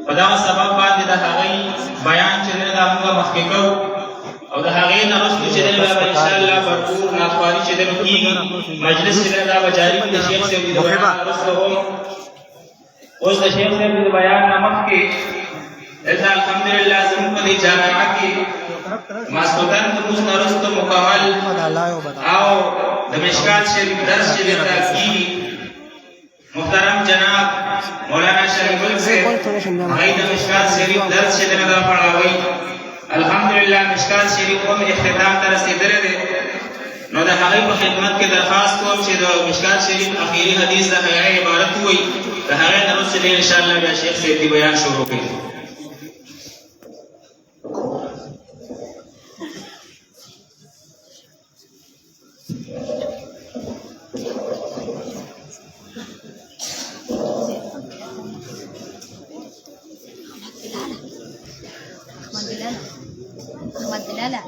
په دغه سبب باندې د هغې بیان چې دی دا موږ مخکې کوو او د هغې نه وروسته چې دی بیا به انشاءالله برپور نعتخواري چې دی نو کېږي مجلس چې دی دا به جاري وي د شیخ صاحب د بیان نه وروسته هم اوس د شیخ صاحب د بیان نه مخکې دلته الحمدلله زموږ په دې جامعه کې ماسخوتن لمونځ نه وروسته مکمل او د مشکات شریف درس چې درته کېږي محترم جناب مولانا شریف ګل صاحب هغوی د مشکات شریف درس چې دی نو دا پړاوی الحمدلله مشکات شریف هم اختتام ته رسېدلی دی نو د هغې په خدمت کې درخواست کوم چې د مشکات شریف اخري حدیث د هغې عبارت ووایي د هغې نه وروسته دی انشاءالله بیا شیخ صاحب دې بیان شروع کوي أحمد بلالة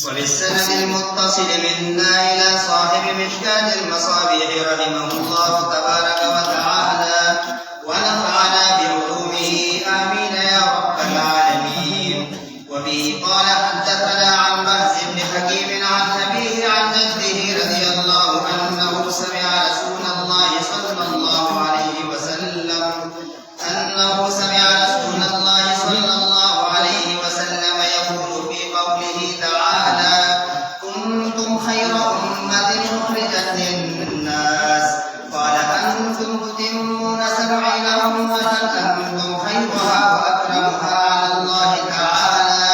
وللسند المتصل منا إلى صاحب مشكاة المصابيح رحمه الله تبارك وتعالى ونفعنا بعلومه آمين يا رب العالمين. وبه قال حدثنا عن بهز بن حكيم عن أبيه عن جده رضي الله أنه سمع رسول الله صلى الله عليه وسلم يقول في قوله تعالى كنتم خير أمة أخرجت للناس قال أنتم تتمون 70 أمة أنتم خيرها وأكرمها على الله تعالى.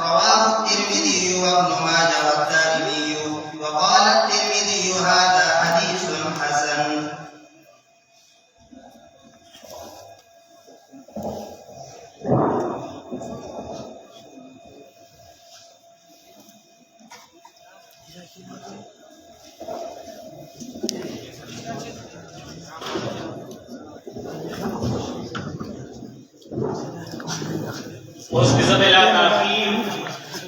رواه الترمذي وابن ماجه والدارمي وقال الترمذي هذا حديث حسن. اوس بزه بلا تاخیر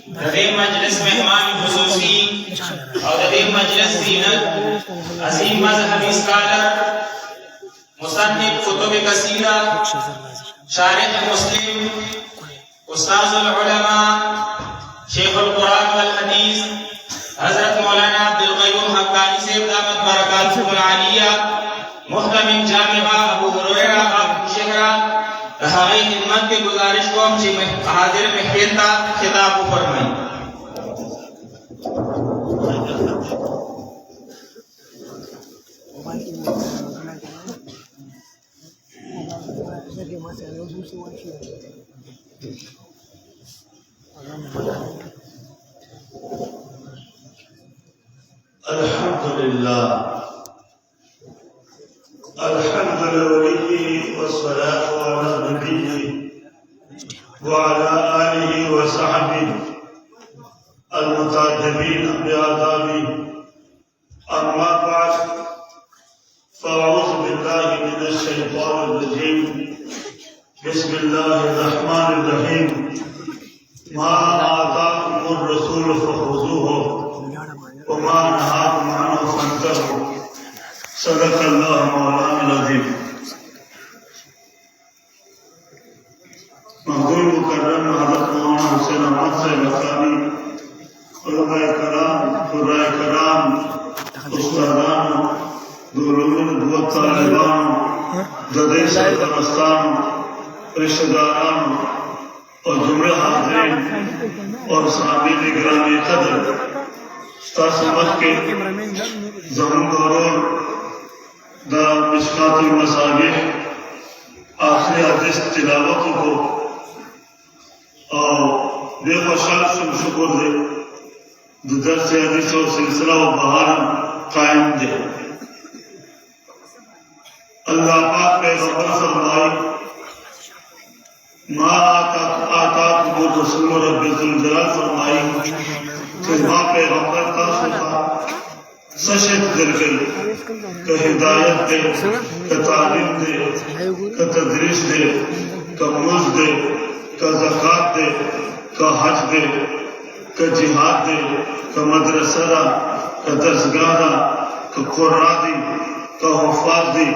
د دې مجلس مهمان خصوصي او د دې مجلس زینت عظیم مذهبي سکالر مصنف کتب کثیره شارح مسلم استاذ العلماء شیخ القرآن والحدیث حضرت مولانا عبدالقیوم حقانی صاحب دامت برکاتہ العالیہ محتمم جامعہ ابو ہریرہ شہرہ ہماری خدمت کی گزارش کو ہم حاضر محفل کا خطاب فرمائیں. الحمدللہ الحمد لوليه والصلاة على نبيه وعلى آله وصحبه المتعذبين بآدابه. أما بعد فأعوذ بالله من الشيطان الرجيم. بسم الله الرحمن الرحيم. ما آتاكم الرسول فخذوه وما نهاكم عنه فانتهوا. صدق اللہ مولانا العظیم. مقبول مکرم حضرت مولانا حسین احمد صاحب مکانی، علماء کرام، قرآن کرام، استادان، علوم نبوت طالبان، جدید سرپرستان، رشتہ داران اور جملہ حاضرین اور سامعین گرامی قدر سمجھ کے زمین دورون دا مشکات المصابیح آخری حدیث تلاوت کو اور بے خوشحال شکر دے درس حدیث اور سلسلہ و بہار قائم دے. اللہ پاک پیغمبر فرمائی ما آتاکم الرسول رب ذوالجلال فرمائی کہ ماں پیغمبر کا سوتا سشت در گئی کہ ہدایت دے کہ تعلیم دے کہ تدریس دے کہ مز دے کہ زکاة دے کہ حج دے کہ جہاد دے کہ مدرسہ دا کہ درسگاہ دا کہ قرآن دی کہ حفاظ دی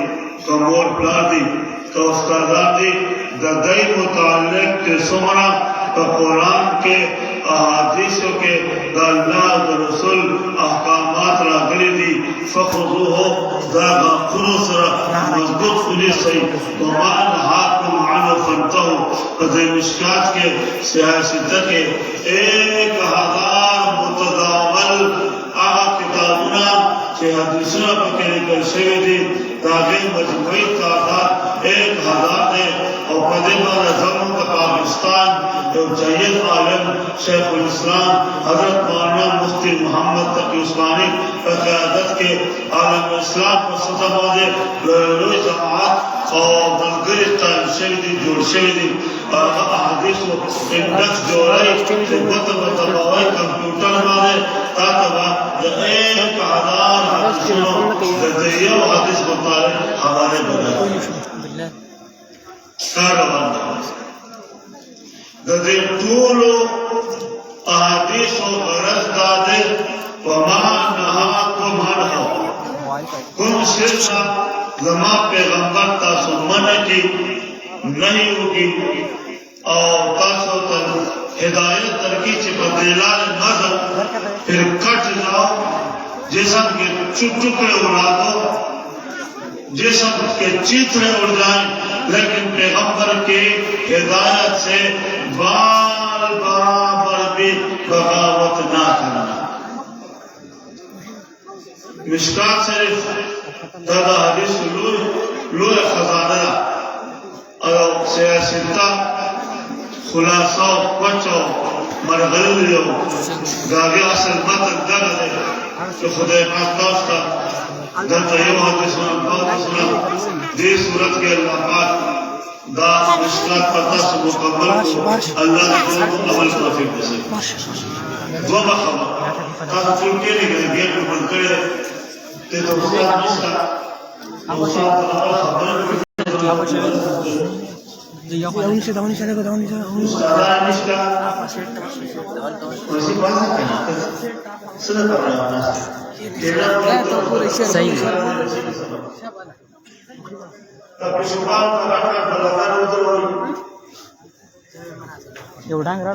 کہ مور پلار دی کہ استادات دی دا دائی متعلق کے سمرا کہ قرآن کے احادیثوں کے دا اللہ دا رسول احکامات راگلی دی فخذوہو دا غاقرو سرا مضبوط خلی سی ومان حاکم عنو فنتہو قدر مشکات کے سیاستہ کے 1000 متداول آہا کتابنا کہ حدیثنا پکے نکل شوی دی داغی مجموعی تعداد 1000 ہے اور پدے بارا زمن کا پاکستان جو جید عالم شیخ الاسلام حضرت مولانا مفتی محمد تقی عثمانی قیادت کے عالم اسلام پر سطح بادے لوئی جماعت اور بلگری قائم شویدی جوڑ شویدی احادیث و اندکس جوڑائی تبت و تباوائی کمپیوٹر بادے تاکبا 1000 حدیثوں لدیہ و حدیث مطالب ہمارے بنا کاروان دے طولو احادیث و غرض دادے وما نہاکم عنہ کم شرطا زمان پیغمبر تاسو منع کی نہیں ہوگی اور تاسو تن ہدایت ترکی چپا دیلال نظر پھر کٹ جاؤ جسم کے چکڑے اڑا دو جسم کے چیترے اڑ جائیں لیکن پیغمبر کی ہدایت سے بال برابر بھی بغاوت نہ کرنا مشکات شریف دادا حدیث لوح خزانہ اور سیاستہ خلاصہ پچو مرغلیو داغی اصل مطل دانا دے کہ خدای پاک دوستا دلتا یو حدیث سنم دی صورت کے اللہ پاک دا مشکلات پتہ سے مکمل کو اللہ نے عمل توفیق دے سکتے دو بخبر تاکہ چونکہ نہیں گئے گیٹ پر بند کرے تے تو استاد نستا استاد خبر داونی سے استاد نستا ویسی بات نہیں کہنا سنت پر رہا صحیح tapi subhan Allah balakan itu ya udah nggak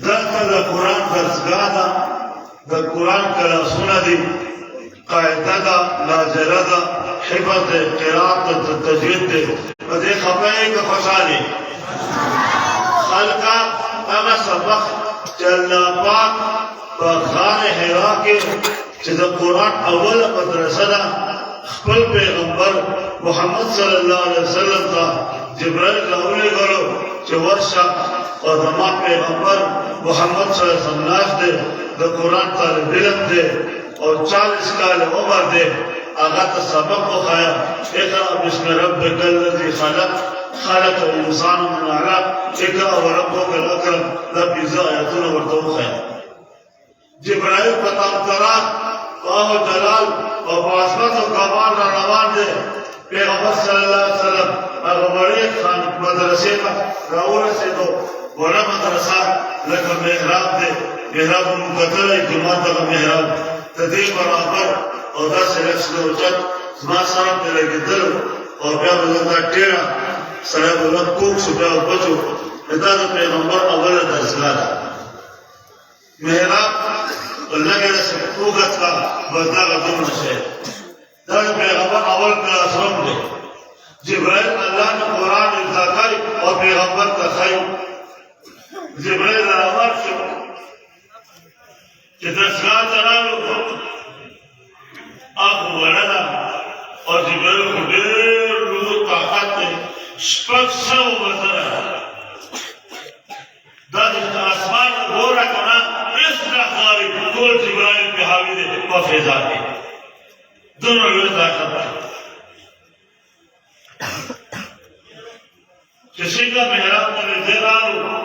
دلتا قرآن درسگاہ دا قرآن کلا سنا دی قاعدہ دا لاجرہ دا حفظ دے قرآن دا تجوید دے ودے خبریں کا خوشحالی خلقہ اما سبق چلنا پاک بخان حرا کے چیزا قرآن اول مدرسہ دا خپل پیغمبر محمد صلی اللہ علیہ وسلم تا جبرائیل لہولی کرو چو ورشا اور زمان پیغمبر محمد صلی اللہ علیہ وسلم ناش دے دا قرآن طالب علم دے اور 40 سال عمر دے آغا سبق بخایا اقرأ بسم ربک الذی خلق الانسان من علق اقرأ وربک الاکرم رب ازا آیتون ورطو خایا جبرائیل قطام ترات واہ جلال اور باسمت و کمال روان دے پیغمبر صلی اللہ علیہ وسلم اغبری خان مدرسے کا راول سے دو بڑا مدرسہ لکا محراب دے محراب مقدر اجتماع دا محراب تدیق برابر اور 10 لکس دو چت زمان سرم دے لگی دل اور بیا بلندہ ٹیرا سرے بلند کوک سو بیا بچو ادا دا پیغمبر اول درسلہ دا محراب اللہ کے رسے کوکت کا بزدہ کا دم نشے دا پیغمبر اول کلاس روم دے جبرائیل اللہ نے قرآن ارتاقائی اور پیغمبر تخائی جبرائیل آمار شو کہ درسگاہ ترالو آخو ولدا اور جبرائیل کو دیر لوگ طاقت دے شپک سو وزرہ دا جس آسمان گورا کنا اس نخاری کول جبرائیل پہ حاوی دے وفیزا دے دونوں لوگ طاقت دے شنگا محراب میں دیرانو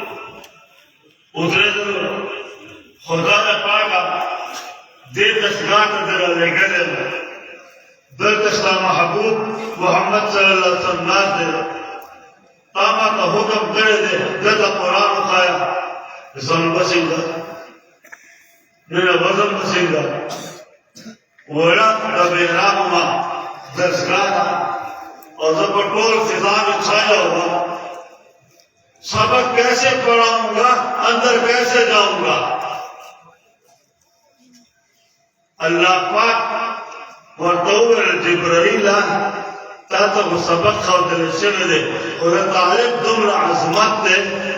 ادھرے دلو خدا نے پاکا دے دستگاہ در لے گئے در تشتا محبوب محمد صلی اللہ علیہ وسلم ناز دے آما کا حکم کرے دے دیتا قرآن اخایا زن بسنگا میرا وزن بسنگا ویڑا رب احرام ما دستگاہ اور جب ٹول فضا میں چھایا ہوا سبق کیسے پڑھاؤں گا اندر کیسے جاؤں گا اللہ پاک ورطور جبرائیل تاتا وہ سبق خود دلشن دے اور طالب دمر عظمت دے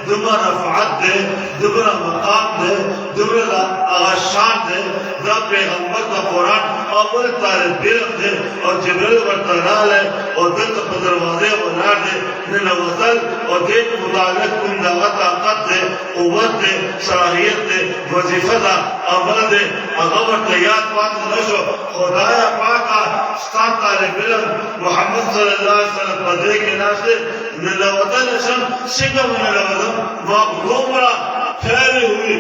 دمر رفعت دے دمر مقام دے دمر آغاشان دے دا پیغمبر دا قرآن اول طالب بیرق دے اور جبرائیل ورطرال ہے اور دلتا پدروازے ونار دے نن وطل اور دیکھ مطالب کن دا طاقت دے قوت دے صلاحیت دے وظیفہ دا عمل دے اغور تیاد پاک نشو خدایا پاکا ستان طالب علم محمد صلی اللہ علیہ وسلم پدے کے ناشتے نلوطن شم سکم نلوطن گومرا پھیلی ہوئی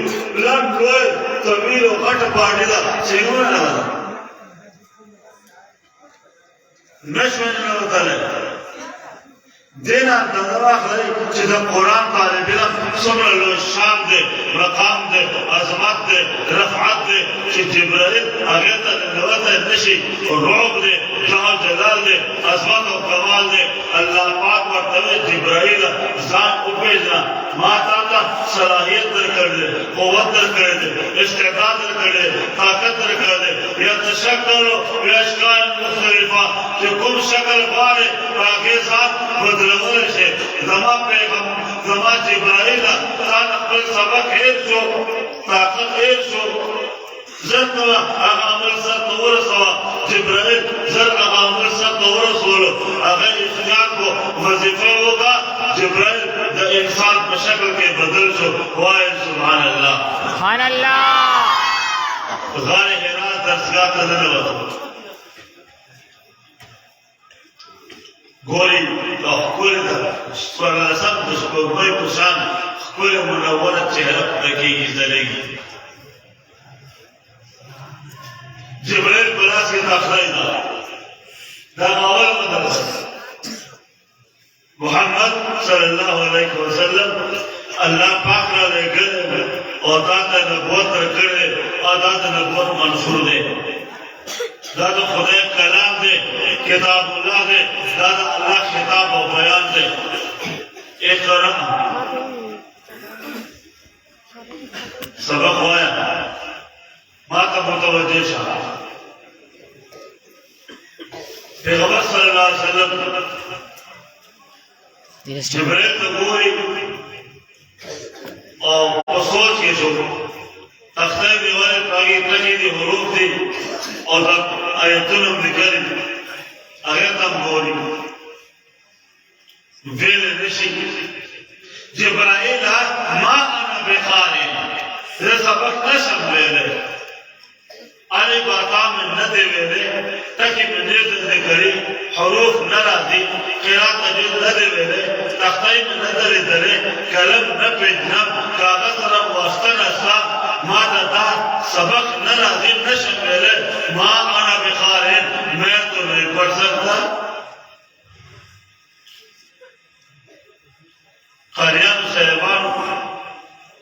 لن کوئے طویل و غٹ پاڑی دا سکم نلوطن نشمن نلوطن ہے دینا دنواخ لئی چیزا قرآن طالب علم سمر اللہ شام دے مقام دے عظمت دے رفعت دے چی جبرائیل آگیتا نلوطن نشی رعب دے جہاں جلال دے عظمت و کمال دے اللہ پاک ورطوے جبرائیل زان کو بھیجنا ماتا تا صلاحیت در کر دے قوت در کر دے استعداد در کر دے طاقت در کر دے یا تشکلو یا اشکال مختلفہ کہ کم شکل بارے باقی ذات بدلول شے زمان پیغم زمان جبرائیل تان اقبل سبق ایک شو طاقت ایک شو زرد نوا آغا عمل سا تور سوا جبرائیل زرد آغا عمل سا تور سولو آغا اختیار کو وظیفہ ہوگا جبرائیل دا انسان بشکل کے بدل شو وائل سبحان اللہ سبحان اللہ غار حیران درسگاہ تدن وقت گوری خکولی دا سورلسم دشکوگوی پشان خکولی منورت چہرک دکیگی زلگی جبرائیل بلاس کی تخرائی دا اول مدرس محمد صلی اللہ علیہ وسلم اللہ پاک را لے گئے اور داتا نبوت رکھے اور داتا نبوت منصور دے دادا خدا کلام دے کتاب اللہ دے دادا اللہ خطاب و بیان دے اقرأ سبق ہوا ماتا متوجہ شاہ پیغمبر صلی اللہ علیہ وسلم جبرائیل تبوئی اور سوچ کے جو تختائی دیوارے پاگی تکی دی حروف دی اور آیتونم نکلی آیتم گوری ویل نشی جبرائیل ما انا بخاری یہ سبق نشم ویلے آلی باتا میں ندے ویلے تاکہ میں نیز ذکری حروف نرازی قرآن تجیز ندے ویلے تختائی میں ندر دلے کلم نپیجنم کاغذ رب واسطن اسلام ما دا سبق نرازی نشم ویلے ما انا بخارین میں تو نہیں پڑھ سکتا قاریان صاحبان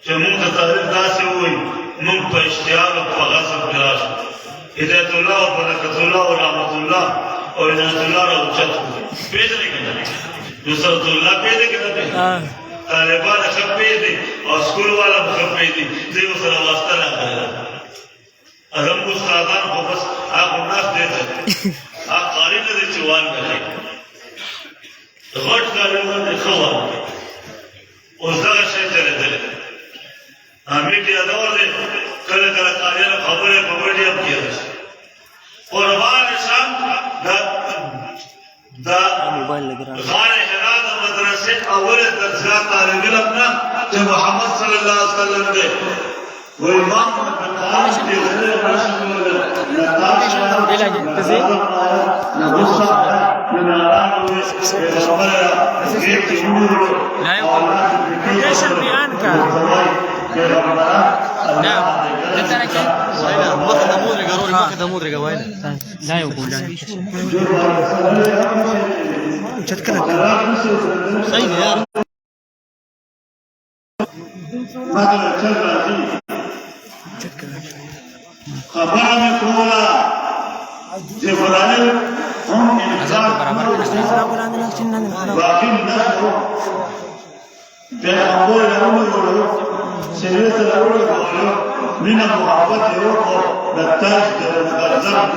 جو منگتا تاریخ دا سے ہوئی منگ پا اشتیار و پا غصب کراش ہدایت اللہ و برکت اللہ و رحمت اللہ اور ہدایت اللہ را اچھت پیدنے کنا نصرت اللہ پیدنے کنا طالبان اخب پیدنے اور سکول والا بخب پیدنے دیو سر واسطہ رہا کرا ازم استادان کو بس آپ اناس دیتا آپ قاری ندے چوان کرے غٹ کاریوان دے خوان اس دغه شی چلے دلے میڈیا دور دے کله کله قاریان خبریں پبڑی اب کیا رہا قربان شام دا غار حراد مدرسے اول درسگاہ طالب علم نا جو محمد صلی اللہ علیہ وسلم دے وہ امام نتاش دے نتاش نناران ہوئے پیغمبر غیر جمہور اولاد ليش البيان كان؟ نعم ماخذ مدرقة وين؟ لا يقول لا صحيح يا مثلا چل راځي خبره مې کوله جبرائیل هم انسان باقي نه پیغمبر راوړو سیرت راوړو مینا محبت یو کو د تاج د غزب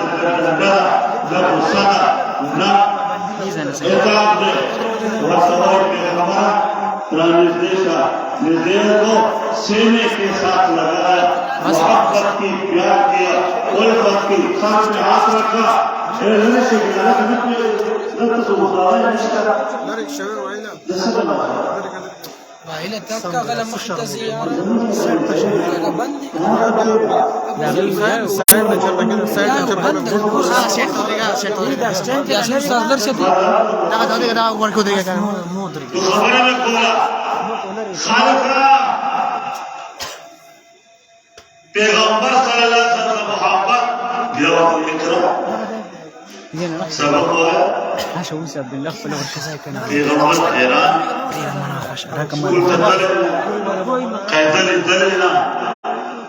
د صدا نه اتاب ورسوي پیغمبر نزدیشا نزدیش کو سینے کے ساتھ لگایا محبت کی پیار کیا الفت کی ساتھ میں ہاتھ رکھا شہرنے سے گزارا کرنے کے لئے تو مطالعہ نشکر وإلى تكا غلا مختزيار بندي خبریں میں کھولا خالقہ پیغمبر صلی اللہ علیہ وسلم محبت بیوت اکرام سبب ہوا پیغمبر حیران قیدل دلنا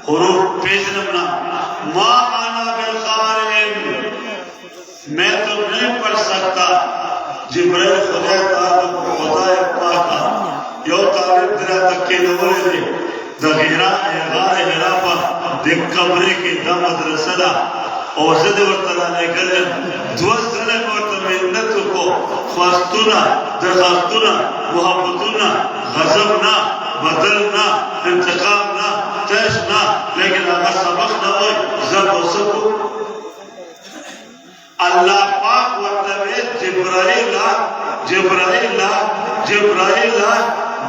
حروف پیشنمنا ما آنا بالخارن میں تو نہیں پڑھ سکتا جبریل خدا پاکا یو طالب درہ تک کے نوری دے دغیرہ غار حرابہ دیکھ کمرے کی دم مدرسدہ اور زد ورطلانے گلن دوست زنے ورطل محنت کو خواستونا درخواستونا محبتونا غضبنا بدلنا انتقامنا تیشنا لیکن اگر سبق نہ ہوئی زب و سکو اللہ پاک ورطلے جبرائیل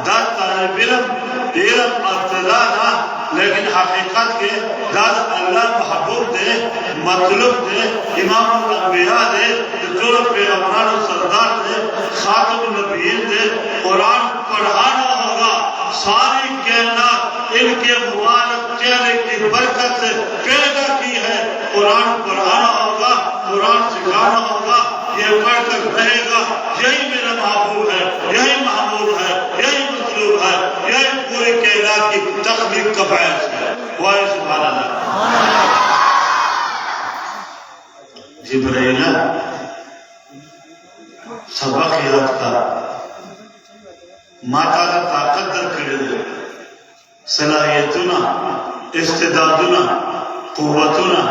دا طالب علم اطلاعنا لیکن حقیقت کے داد اللہ محبوب دے مطلوب دے امام الانبیاء دے جو پیغمبران و سردار دے خاتم النبیین دے قرآن پڑھانا ہوگا ساری کائنات ان کے مبارک چہرے کی برکت سے پیدا کی ہے قرآن پڑھانا ہوگا قرآن سکھانا ہوگا یہ پڑھ کر رہے گا یہی میرا محبوب ہے یہی محبوب ہے یہی مطلوب ہے یہی پوری کائنات کی تخلیق کا باعث ہے وائے سبحان اللہ جبرائیل سبق یاد کا ماتا کا طاقت در کھڑے دے صلاحیتنا استعدادنا قوتنا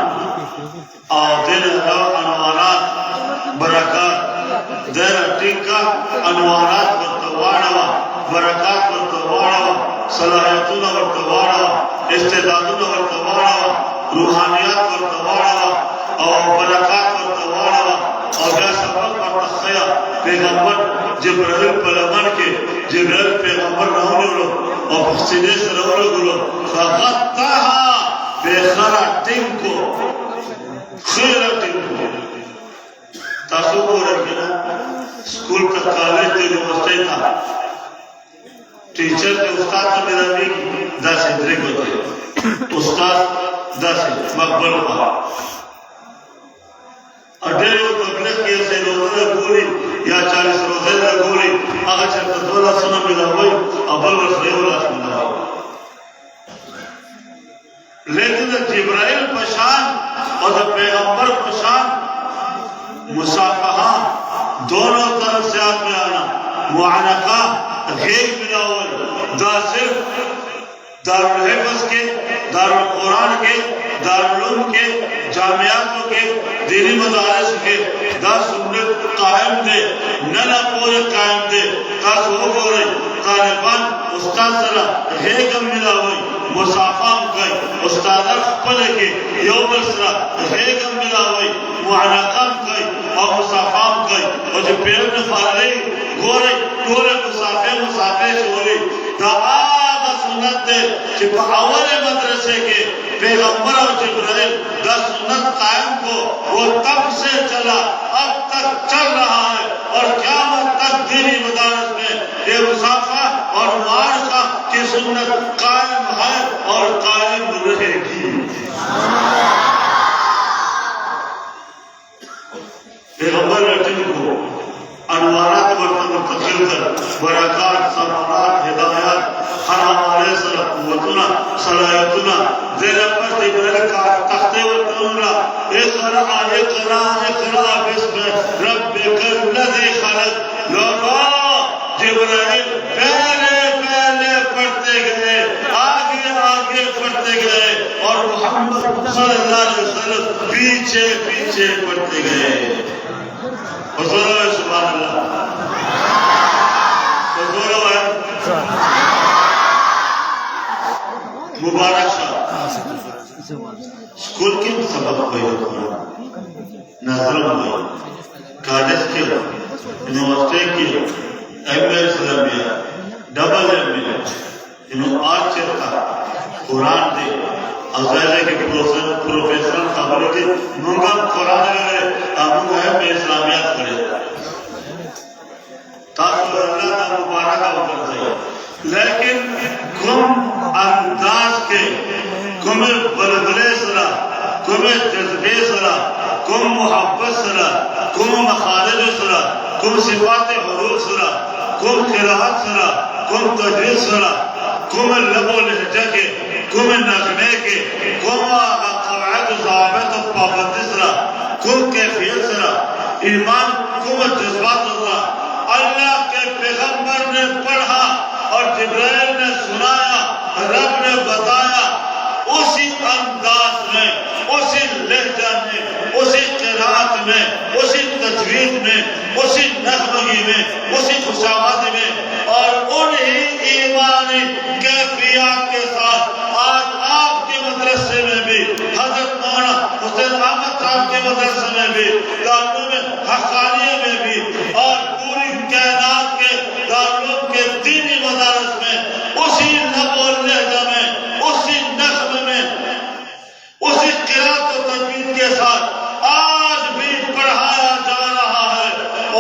آدھن انوارات برکات دیر ٹنکا انوارات برتواروا برکات برتواروا صلاحیتنا برتواروا استعدادنا برتواروا روحانیات برتواروا اور برکات برتواروا اور بیا سبق برتخیا پیغمبر جبرائیل پلمن کے جبرائیل پیغمبر رہنے لو اور بخصیدے سے رہنے گلو فغطاها بخرا ٹنکو خیرہ ٹنکو تاسو کو رکھنا سکول کا کالج دے یونیورسٹی تھا ٹیچر دے استاد تو میرا بھی دس ادرک ہوتے استاد دس مقبل ہوا اڈے ہو تبلیغ کی ایسے روزہ گوری یا 40 روزہ گوری آگا چلتا دولا سنہ ملا ہوئی ابل رسلی اللہ ملا ہوئی لیکن جبرائیل پشان اور پیغمبر پشان مسافہاں دونوں طرف سے آت میں آنا معانقہ غیب ملاول دا صرف دارالحفظ کے دارالقرآن کے دارالعلوم کے جامعاتوں کے دینی مدارس کے دا سنت قائم دے ننا پورے قائم دے تاس ہو گو رہی طالبان استاد صلاح غیگم ملا ہوئی مسافام کئی استادر خپلے کے یوم اسرا غیگم ملا ہوئی معانقام کئی اور مسافام کئی اور جو پیر نفارے گو رہی پورے مسافے سے ہو رہی دا آگا سنت دے کہ اول مدرسے کے پیغمبر اور جبرائیل دا سنت قائم کو وہ تب سے چلا اب تک تک چل رہا ہے اور قیامت تک دینی مدارس میں یہ مسافہ اور معارضہ کی سنت قائم ہے اور قائم رہے گی. پیغمبر رجل کو انوارات وقت منتقل کر برکات سمانات ہدایات ہر ہمارے سر قوتنا صلاحیتنا زیر پر جبریل کا تختے وقتنا اقرا اقرا اقرا بسم ربک الذی خلق. لوگوں جبریل پہلے پڑھتے گئے آگے پڑھتے گئے اور محمد صلی اللہ علیہ وسلم پیچھے پڑھتے گئے. حضور سبحان اللہ حضور مبارک صاحب اسکول کے سبق ہوئے نظرم ہوئے کالج کے یونیورسٹی کے ایم اے اسلامیہ ڈبل ایم اے انہوں آج چلتا قرآن دے ازائلے کے پروفیسر خبرے کے منگا قرآن گئے آمون ہے میں اسلامیات کرے تاکہ اللہ کا مبارکہ وقت ہے. لیکن کم انداز کے کم بلبلے سرا کم جذبے سرا کم محبت سرا کم مخارج سرا کم صفات حروف سرا کم قراءت سرا کم تجوید سرا کم لب و لہجہ کے کم نغمے کے کم قواعد ضوابط و پابندی سرا کم کیفیت سرا ایمان کم جذبات سرا اللہ کے پیغمبر نے پڑھا اور جبرائیل نے سنایا رب نے بتایا اسی انداز میں اسی لہجہ میں اسی قرآت میں اسی تجوید میں اسی نغمگی میں اسی خوشامد میں اور انہی ایمانی کیفیات کے ساتھ آج آپ کے مدرسے میں بھی حضرت مولانا حسین احمد صاحب کے مدرسے میں بھی دارالعلوم حقانیہ میں بھی اور پوری کائنات کے دارالعلوم کے دینی مدارس میں اسی لب و لہجہ میں اسی نغمے میں اسی قرات و تجوید کے ساتھ آج بھی پڑھایا جا رہا ہے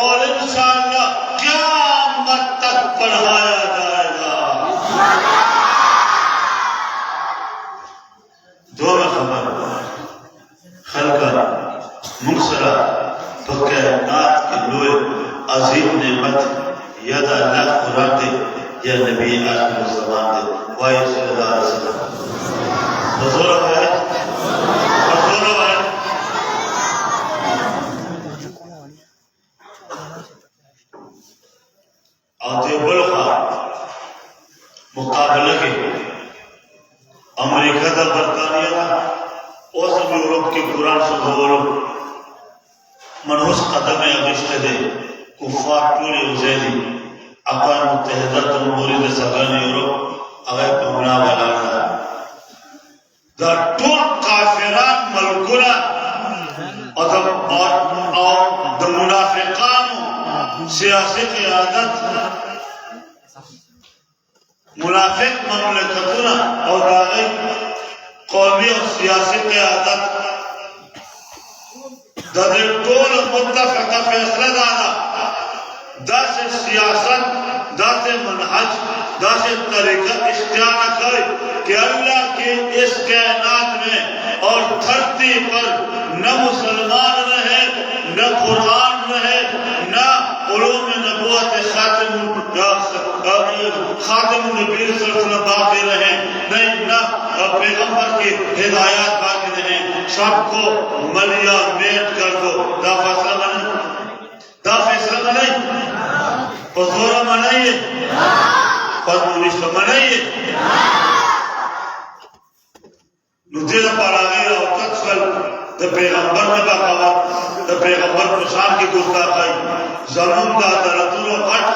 اور انشاءاللہ قیامت تک پڑھایا جائے گا. دو خبر خلقہ مکسرہ تو کائنات کے لوئے عظیم نعمت یاد اللہ قرآن دے یا نبی آخر الزمان دے وائی صلی اللہ علیہ وسلم حضور ہے آتے بلخا مقابلہ کے امریکہ دا برطانیہ دا اوسم یورپ کے قرآن سے بولو منحوس قدم اگشت دے کفار ٹولی وزیدی اقوام متحدہ جمہوری دے سگان یورپ اگر پمنا بلانا دا ٹول کافران ملکونا اور دا منافقان سیاسی قیادت منافق مملکتنا اور آگئی قومی اور سیاسی قیادت دا دے ٹول متفقہ فیصلہ دادا دا سے سیاست دا سے منحج دا سے طریقہ اختیار کرے کہ اللہ کی اس کائنات میں اور دھرتی پر نہ مسلمان رہے نہ قرآن رہے نہ علوم نبوت خاتم النبی صلی اللہ علیہ وسلم باقی رہے نہیں نہ پیغمبر کی ہدایات باقی رہے سب کو ملیا میٹ کر دو دا فیصلہ نہیں پزورہ منائیے پدمونشتہ منائیے نتیجہ پاراغی اور تکسل دا پیغمبر نے بقاوت دا پیغمبر پشان کی گستاخائی زمون دا درطولو ہٹ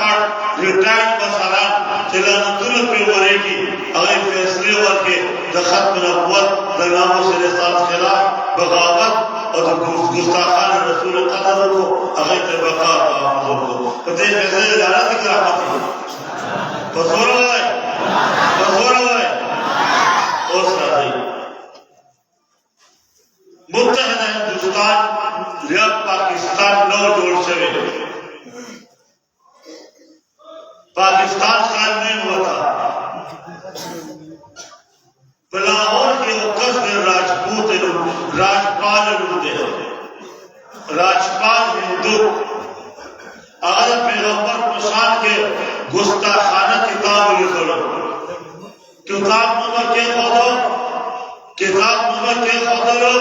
ریٹائن بساران چلانتولو پہ ورے کی اگر فیصلے ورکے دا ختم نبوت دا نامو سے رسالت خلاف بغاوت اور گستاخان رسول قدر کو اگر تبقا حضور کو پتہ فیصلے جانا تک رحمت بزور ہوئے اس راضی متحدہ ہندوستان ریاض پاکستان نو جوڑ شوے پاکستان قائم نہیں ہوا تھا لاہور کے وقت راجپوت راجپال ہوتے راجپال ہندو اگر پیغمبر پشان کے گستاخانہ کتاب لکھو کتاب نمبر کے خودو کتاب نمبر کے خودو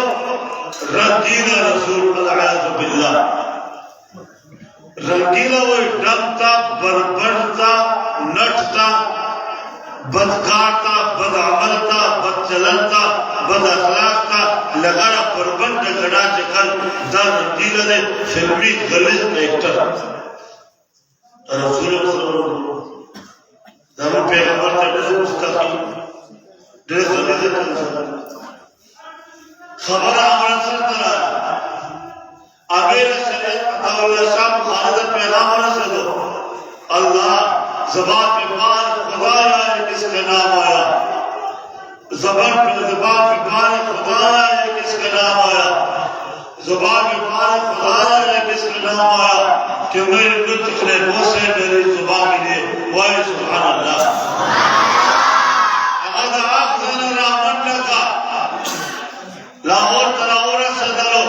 رنگیلا رسول العیاذ باللہ رنگیلا وہی ڈمتا بربرتا نٹتا بدکارتا بدعملتا بدچلنتا بد اخلاقتا لگانا پربند گڑا چکل دا رنگیلا دے فلمی غلط ایکٹر رسول اللہ صلی اللہ علیہ وسلم دامن پیغمبر تا ڈیز مستقیم ڈیز غلط خبر آمرا سلطنہ امیر صلی اللہ شام خالد پیغام رسے دو اللہ زبان پہ بار خدا آئے کس کا نام آیا زبان پہ بار خدا آئے کس کا نام آیا زبان پہ بار خدا آئے کس کا نام آیا کہ میرے نطق نے بوسے میری زبان کے لیے وائے سبحان اللہ اگر آپ زن رامن لگا لاہور تلاورہ صدرو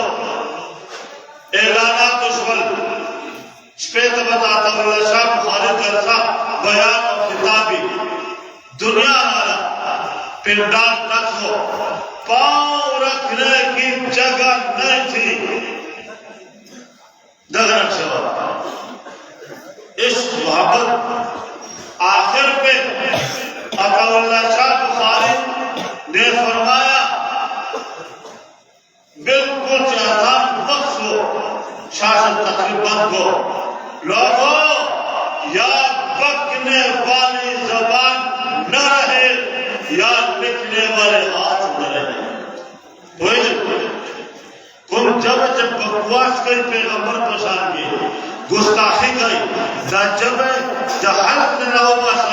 اعلانات اشول شپیت بتاتا اللہ شاہ خالد کرتا بیان و خطابی دنیا والا پنڈال تک ہو پاؤں رکھنے کی جگہ نہیں تھی دغرق شباب عشق محبت آخر پہ عطا اللہ شاہ خالد نے فرمایا بالکل چاہتا وقت ہو شاشت تقریباً کو لوگوں یا بکنے والی زبان نہ رہے یا لکھنے والے ہاتھ نہ رہے کم جب بکواس کئی پیغمبر پشان کی گستاخی کئی دا جب حلق نہ ہو پاس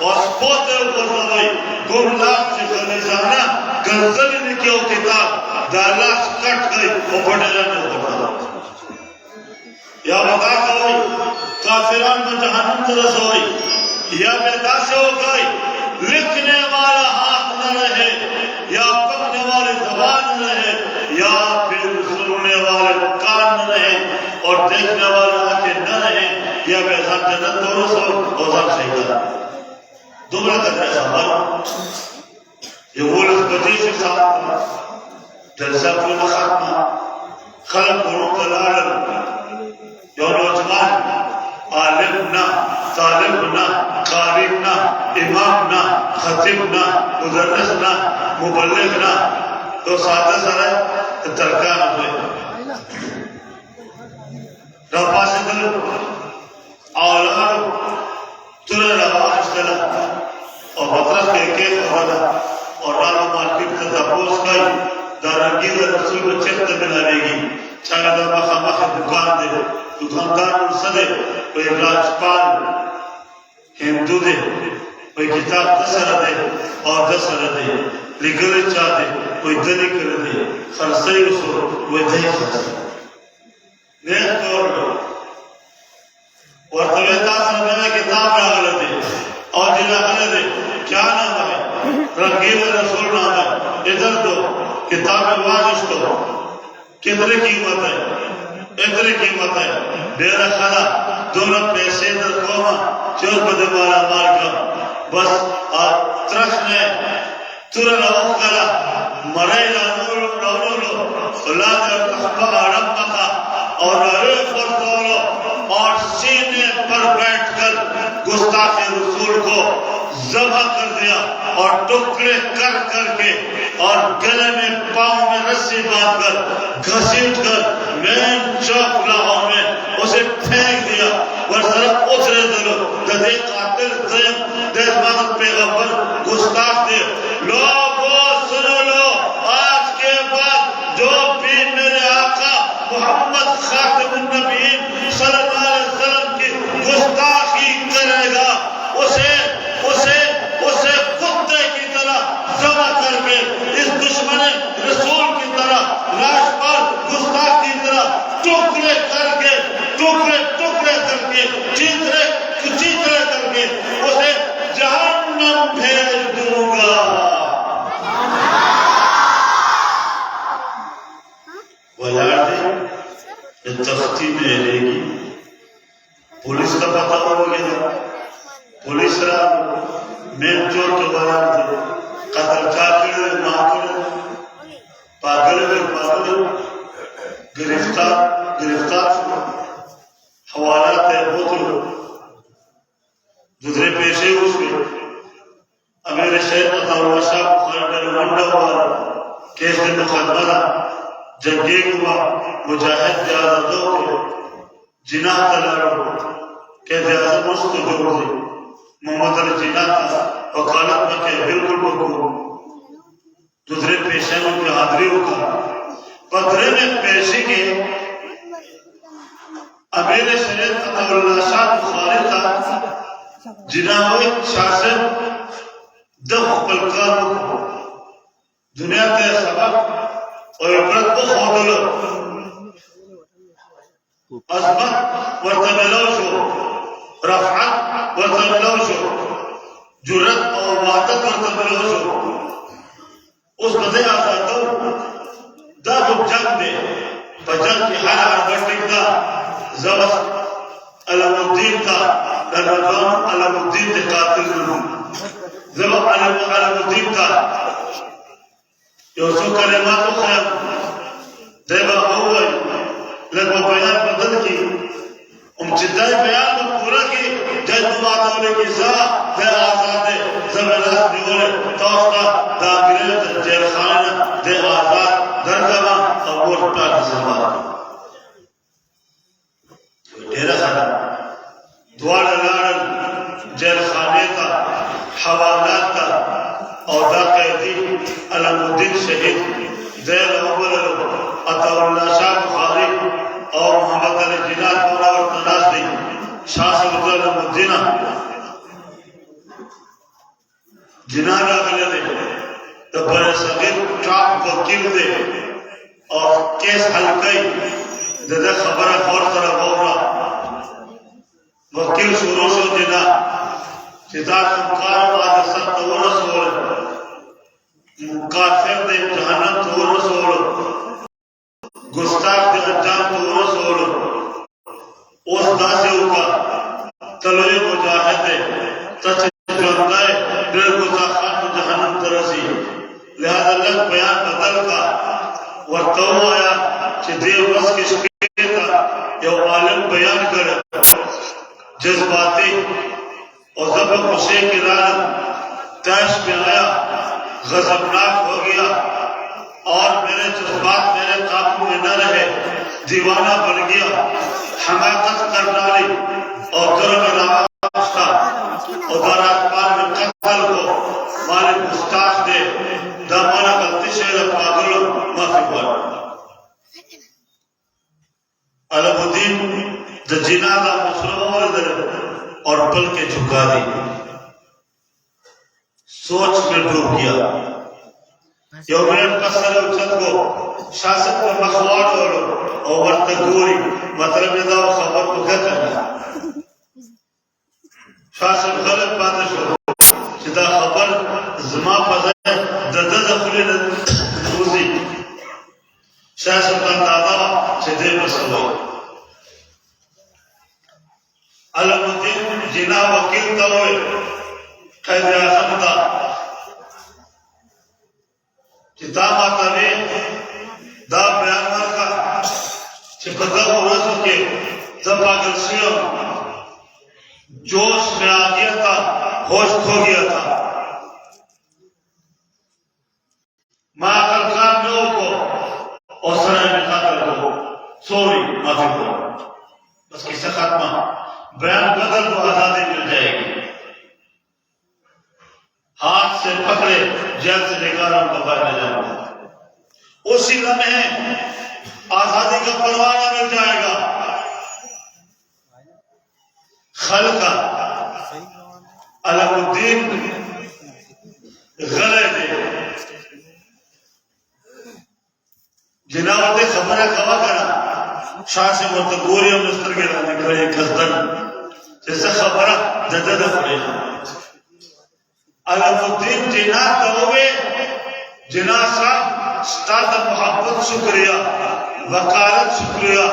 اور سپوتے اوپر ہوئی کم لاکھ سے خلیزانہ گنزلی نکیو کتاب دا لاکھ کٹ گئی وہ بڑھے رہنے ہوتا یا بتا ہوئی کافران میں جہنم ترس ہوئی یا بیدا سے ہو گئی لکھنے والا ہاتھ نہ رہے یا پکنے والے زبان نہ رہے یا پھر سننے والے کان نہ رہے اور دیکھنے والے آنکھیں نہ رہے یا بیدا جنت دورس ہو اوزار شہیدہ دوبرہ تک ایسا بنا یہ وولس بجیش ساتھ جلسہ کو خاتمہ خلق قرون العالم یا نوجوان عالمنا طالبنا قارئنا امامنا خطیبنا مدرسنا مبلغنا تو ساتھ سارے ترکان ہوئے رفا سے دل اولاد ترے رواج دل اور مطلب کے خوانا اور رالو مارکیٹ کا تپوس کئی دارنگی در رسول چکت ملے گی چاہے در مخامخ دکان دے دکاندار صدے کوئی راجپال ہندو دے کوئی کتاب دسر دے اور دسر دے لگل چاہ دے کوئی دلی کر دے خرسائی اسو کوئی دہی خرس نیک طور لو اور تویتا سرمینہ کتاب راگل دے اور جلہ گلے دے کیا نام ہے رنگیل رسول نام ہے ادھر دو کتاب واجش تو کتنے قیمت ہے اتنی قیمت ہے میرا خدا دونوں پیسے در قوما چوز بدے مالا مال کا بس آپ ترخ نے تورا روح کلا مرائی لانولو اللہ در تخبہ آرم مکا اور روح فرطولو اور سینے پر بیٹھ کر گستاخ رسول کو ذبح کر دیا اور ٹکڑے کر کے اور گلے میں پاؤں میں رسی باندھ کر گھسیٹ کر مین چوک لاہور میں اسے پھینک دیا ورسرہ اترے دلو دے قاتل زیم دے مدد پیغمبر گستاخ دے لوگو سنو لو آج کے بعد جو بھی میرے آقا محمد خاتم النبیین صلی اللہ علیہ وسلم کی گستاخی کرے گا اسے کتے کی طرح ذبح کر کے اس دشمن رسول کی طرح راجپال گستاخ کی طرح ٹکڑے کر کے تختی میں رہے گی پولیس کا پتہ ہو گیا پولیس را میں چور تو بیان دے قتل کافر معقول پاگل گرفتار حوالات بوتل دوسرے پیشے اس کے امیر شہر مطالعہ شاہ بخاری ونڈا ہوا کیس کے مقدمہ جنگی ہوا مجاہد زیادہ دو کے جناح تلارو کہ زیادہ مست جوڑ دے محمد علی جناح کا وکالت میں کہ بالکل بکو دوسرے پیشے میں کی حاضری ہوگا پدرے میں پیشے کے امیر شہر مطالعہ شاہ بخاری کا جناح شاسن دف پلکانو دنیا کے سبب اور عبرت کو خودلو عظمت ورتملو شو رفعت ورتملو شو جرت اور وعدت ورتملو شو اس بدے آزادو دا جو جنگ دے بجنگ کی ہر گھٹنگ دا زبس علم الدین کا نجوان علم الدین دے قاتل ضرور زبا علم الدین کا یوسو کلمات خیر دیبا ہوئی لگو بیان بدل کی جدائی بیان کو پورا کی جد بات ہونے کی سا دے آزاد زبردست دیولے توستا دا گریل جیل خانہ دے آزاد درگما اور ووٹ پاک زبان ڈیرہ خانہ دوار لارن جیل خانے کا حوالات کا اور دا قیدی علم الدین شہید زیر اول عطا اللہ شاہ بخاری اور محمد علی جناح دورہ اور تناز دی شاہ صلی علم الدین جناح راگلے دے تو بڑے صغیر ٹراپ کو کل دے اور کیس حلقائی دے خبرہ خور طرح بورا وکیل شروع شو جناح چیزات مقار بعد سب تو رسول کافر دے جہنم تو رسول گستاخ دے انجام تو رسول اس داسیوں کا تلوی مجاہد دے تچ جوندائے دل گستاخان کو جہنم ترسی لہذا لگ بیان بدل کا ورطو آیا چی دیر بس کی شکیتا یو عالم بیان کر جذباتی اور ضبط خوشے کی رانت تیش پہ آیا غضبناک ہو گیا اور میرے جذبات میرے قابو میں نہ رہے دیوانہ بن گیا حماقت کر ڈالی اور درم راستہ اور دارات پار میں قتل کو مالک گستاخ دے دامانا غلطی شہر پاگل معافی بار علم الدین دا جناح دا مسلم اور پل کے جھکا دی سوچ میں ڈوب گیا یو منٹ پسر اچھت کو شاسک پر مخوار اور ورتگوری مطلب دا خبر کو کیا کرنا شاسک غلط باتش ہو چدا خبر زما پزر دد خلی نوزی شاسک کا دادا چدے مسلو علم الدین جناح وکیل کا ہوئے قید اعظم دا کتاب آتا نے دا بیان کا چپتا ہوا سو کے جب آگر سیم جوش میں آ گیا تھا ہوش کھو گیا تھا ماں اکل کام لوگوں کو اور سرائے میں قاتل کو سوری معافی کو بس کسے خاتمہ بیان بدل کو آزادی مل جائے گی ہاتھ سے پکڑے جیل سے نکالا ان کا باہر جانا اسی لمحے آزادی کا پروانہ مل جائے گا خلقہ علم الدین غلے دے جناوت خبریں کھوا کرا شاہ سے مرتگوری اور مستر کے لانے کھڑے کھزدن جیسے خبرہ جدد پڑے علم الدین جناح کہوے جناح صاحب ستاد محبت شکریہ وکالت شکریہ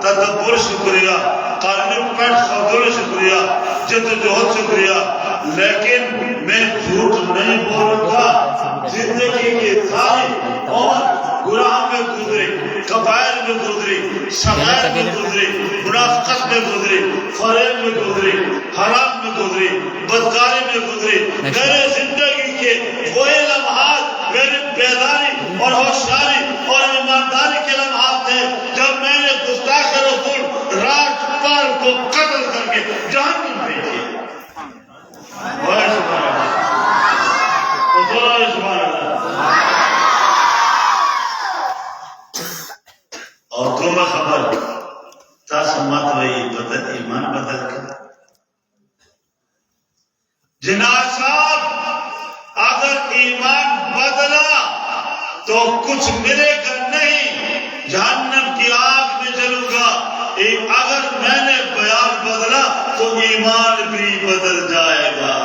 تدبر شکریہ، قالب پیٹ خودل شکریہ، جدوجہد شکریہ، لیکن میں جھوٹ نہیں بولوں گا۔ زندگی کی ساری عمر گناہ میں گزری، کبائر میں گزری، صغائر میں گزری، منافقت میں گزری، فریب میں گزری، حرام میں گزری، بدکاری میں گزری۔ میرے زندگی کے وہی لمحات میری بیداری اور ہوشیاری اور ایمانداری کے لمحات تھے جب میں نے گستاخ رسول راجپال کو قتل کر کے جہنم بھیجی۔ اور تمہیں خبر تا سمت وہی بدل ایمان بدل کر جناب صاحب اگر ایمان بدلا تو کچھ ملے گا نہیں، جہنم کی آگ میں جلوں گا۔ اگر میں نے بیان بدلا تو ایمان بھی بدل جائے گا۔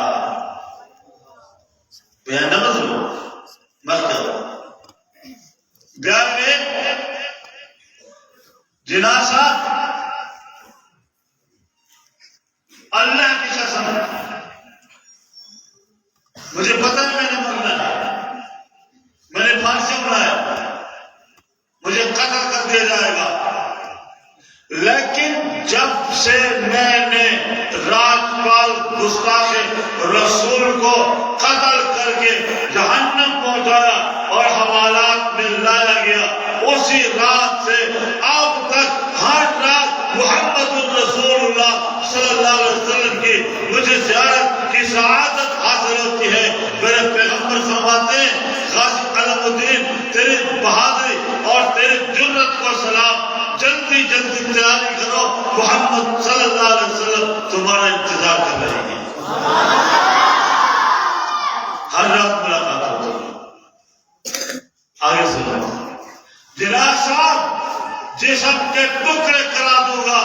بیان نہ بدلو مت کرو۔ بیان میں جناب صاحب اللہ کی قسم مجھے پتہ ہے میں نے مرنا ہے، میں نے پھانسی اڑایا، مجھے قتل کر دیا جائے گا، لیکن جب سے میں نے راجپال گستاخ رسول کو قتل کر کے جہنم پہنچایا اور حوالات میں لایا گیا، اسی رات سے اب تک ہر رات محمد الرسول اللہ صلی اللہ علیہ وسلم کی مجھے زیارت کی سعادت حاصل ہوتی ہے۔ میرے پیغمبر فرماتے ہیں غازی علم الدین تیری بہادری اور تیری جرت کو سلام، جلدی جلدی تیاری کرو، محمد صلی اللہ علیہ وسلم تمہارا انتظار کر رہے ہیں۔ ہر رات ملاقات ہوتی ہے۔ آگے سنو جناب صاحب جسم کے ٹکڑے کرا دوں گا،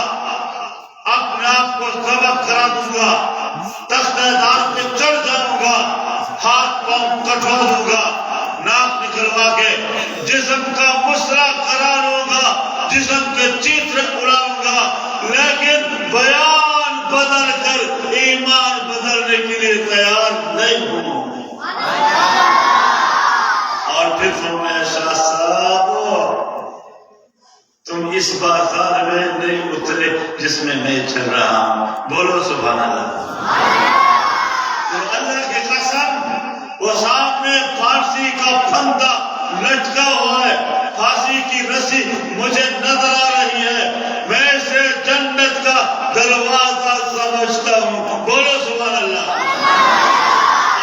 اپنے آپ کو ذبح کرا دوں گا، تختہ دار پہ چڑھ جاؤں گا، ہاتھ پاؤں کٹوا دوں گا، ناک نکلوا کے جسم کا مسئلہ کرا لوں گا، جسم کے چیتر اڑاؤں گا، لیکن بیان بدل کر ایمان بدلنے کے لیے تیار نہیں ہوں۔ اور پھر فرمایا شاہ صاحب تم اس بازار میں نہیں اترے جس میں میں چل رہا ہوں، بولو سبحان اللہ۔ تو اللہ کی قسم وہ سامنے پھانسی کا پھندا لٹکا ہوا ہے، پھانسی کی رسی مجھے نظر آ رہی ہے، میں اسے جنت کا دروازہ سمجھتا ہوں، بولو سبحان اللہ۔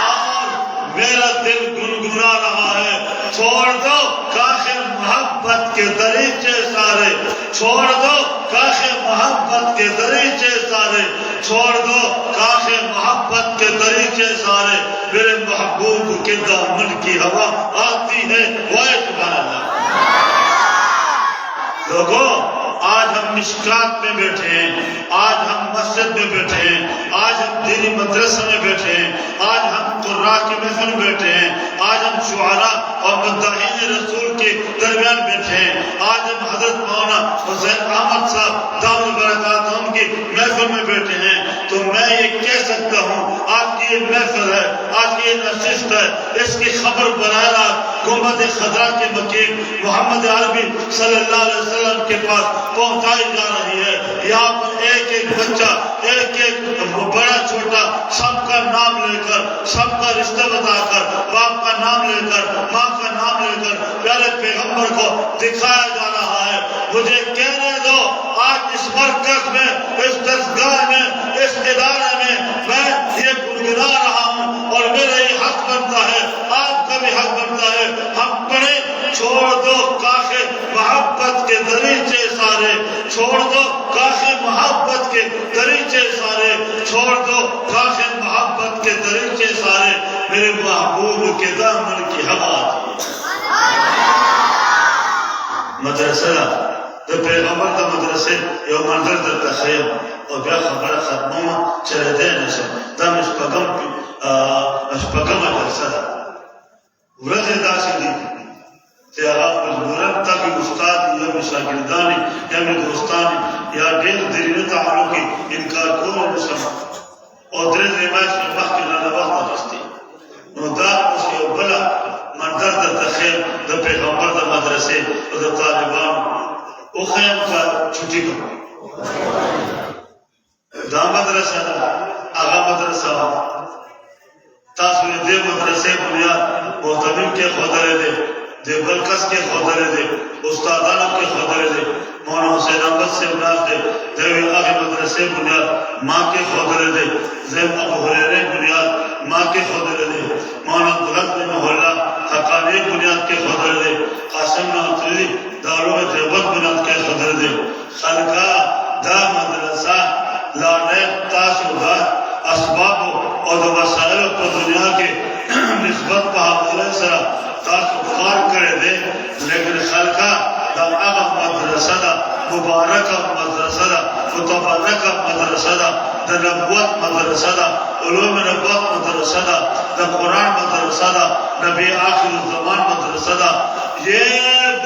اور میرا دل گنگنا رہا ہے، چھوڑ دو کاش محبت کے دریچے سارے، چھوڑ دو کاش محبت کے دریچے سارے، چھوڑ دو کاش محبت کے دریچے سارے، میرے محبوب کے دامن کی ہوا آتی ہے، وائے سبحان اللہ۔ لوگوں آج ہم مشکات میں بیٹھے ہیں، آج ہم مسجد میں بیٹھے ہیں، آج ہم دینی مدرسہ میں بیٹھے ہیں، آج ہم قراء کی محفل میں بیٹھے ہیں، آج ہم شعراء اور مداحین رسول کے درمیان بیٹھے ہیں، آج ہم حضرت مولانا حسین احمد صاحب دامن برکات ان کی محفل میں بیٹھے ہیں، تو میں یہ کہہ سکتا ہوں آج کی یہ محفل ہے، آج کی یہ نشست ہے، اس کی خبر براہ راست گنبد خضرا کے مکین محمد عربی صلی اللہ علیہ وسلم کے پاس پہنچائی جا رہی ہے۔ یہاں پر ایک ایک بچہ، ایک ایک بڑا چھوٹا، سب کا نام لے کر، سب کا رشتہ بتا کر، باپ کا نام لے کر، ماں کا نام لے کر پیارے پیغمبر کو دکھایا جا رہا ہے۔ مجھے کہنے دو آج اس مرکز میں، اس درسگاہ میں، اس ادارے میں میں یہ گنگنا رہا ہوں اور میرا یہ حق بنتا ہے، آپ کا بھی حق بنتا ہے، ہم پڑھیں چھوڑ دو کاش محبت کے دریچے سارے، چھوڑ دو کاش محبت کے دریچے سارے، چھوڑ دو کاش محبت کے دریچے سارے، میرے محبوب کے دامن کی ہوا آتی ہے۔ مدرسہ تو پیغمبر کا مدرسے یہ منظر در تخیل اور بیا خبر ختموں چلے دے نشم دم اشپگم مدرسہ ورد دا سی دی چې هغه مجبوراً تاکي استاد یا شاګردان یا دوستان یا ډېر درې تعلق انکار کول نشم او درې میاشتې مخکې نه وخت اخیستی نو دا اوس یو بله منظر درته ښیم د پیغمبر د مدرسې او د طالبانو وښیم که چوټي کړم دا مدرسه ده هغه مدرسه وه تاسو یې دې مدرسې بنیاد محتمم کې ښودلی دی د بل کس کې ښودلی دی استادانو کې ښودلی دی مولانا حسین احمد صاحب ناست دی د یوې هغې مدرسې بنیاد ما کې ښودلی دی زیم ابو هریرې بنیاد ما کې ښودلی دی مولانا عبدالحق رحمه الله حقاني بنیاد کې ښودلی دی قاسم نعمتزي د علوم دیوبند بنیاد کې ښودلی دی خلکا دا مدرسه لاندې تاسو دا اسباب او د وسایلو په دنیا کې نسبت په حواله سره تاسو کار کړی دی لیکن خلکا دا هغه مدرسه ده مبارکه مدرسه ده متبرکه مدرسه ده د نبوت مدرسه ده علوم نبوت مدرسه ده د قرآن مدرسه ده نبی آخر الزمان مدرسه ده یہ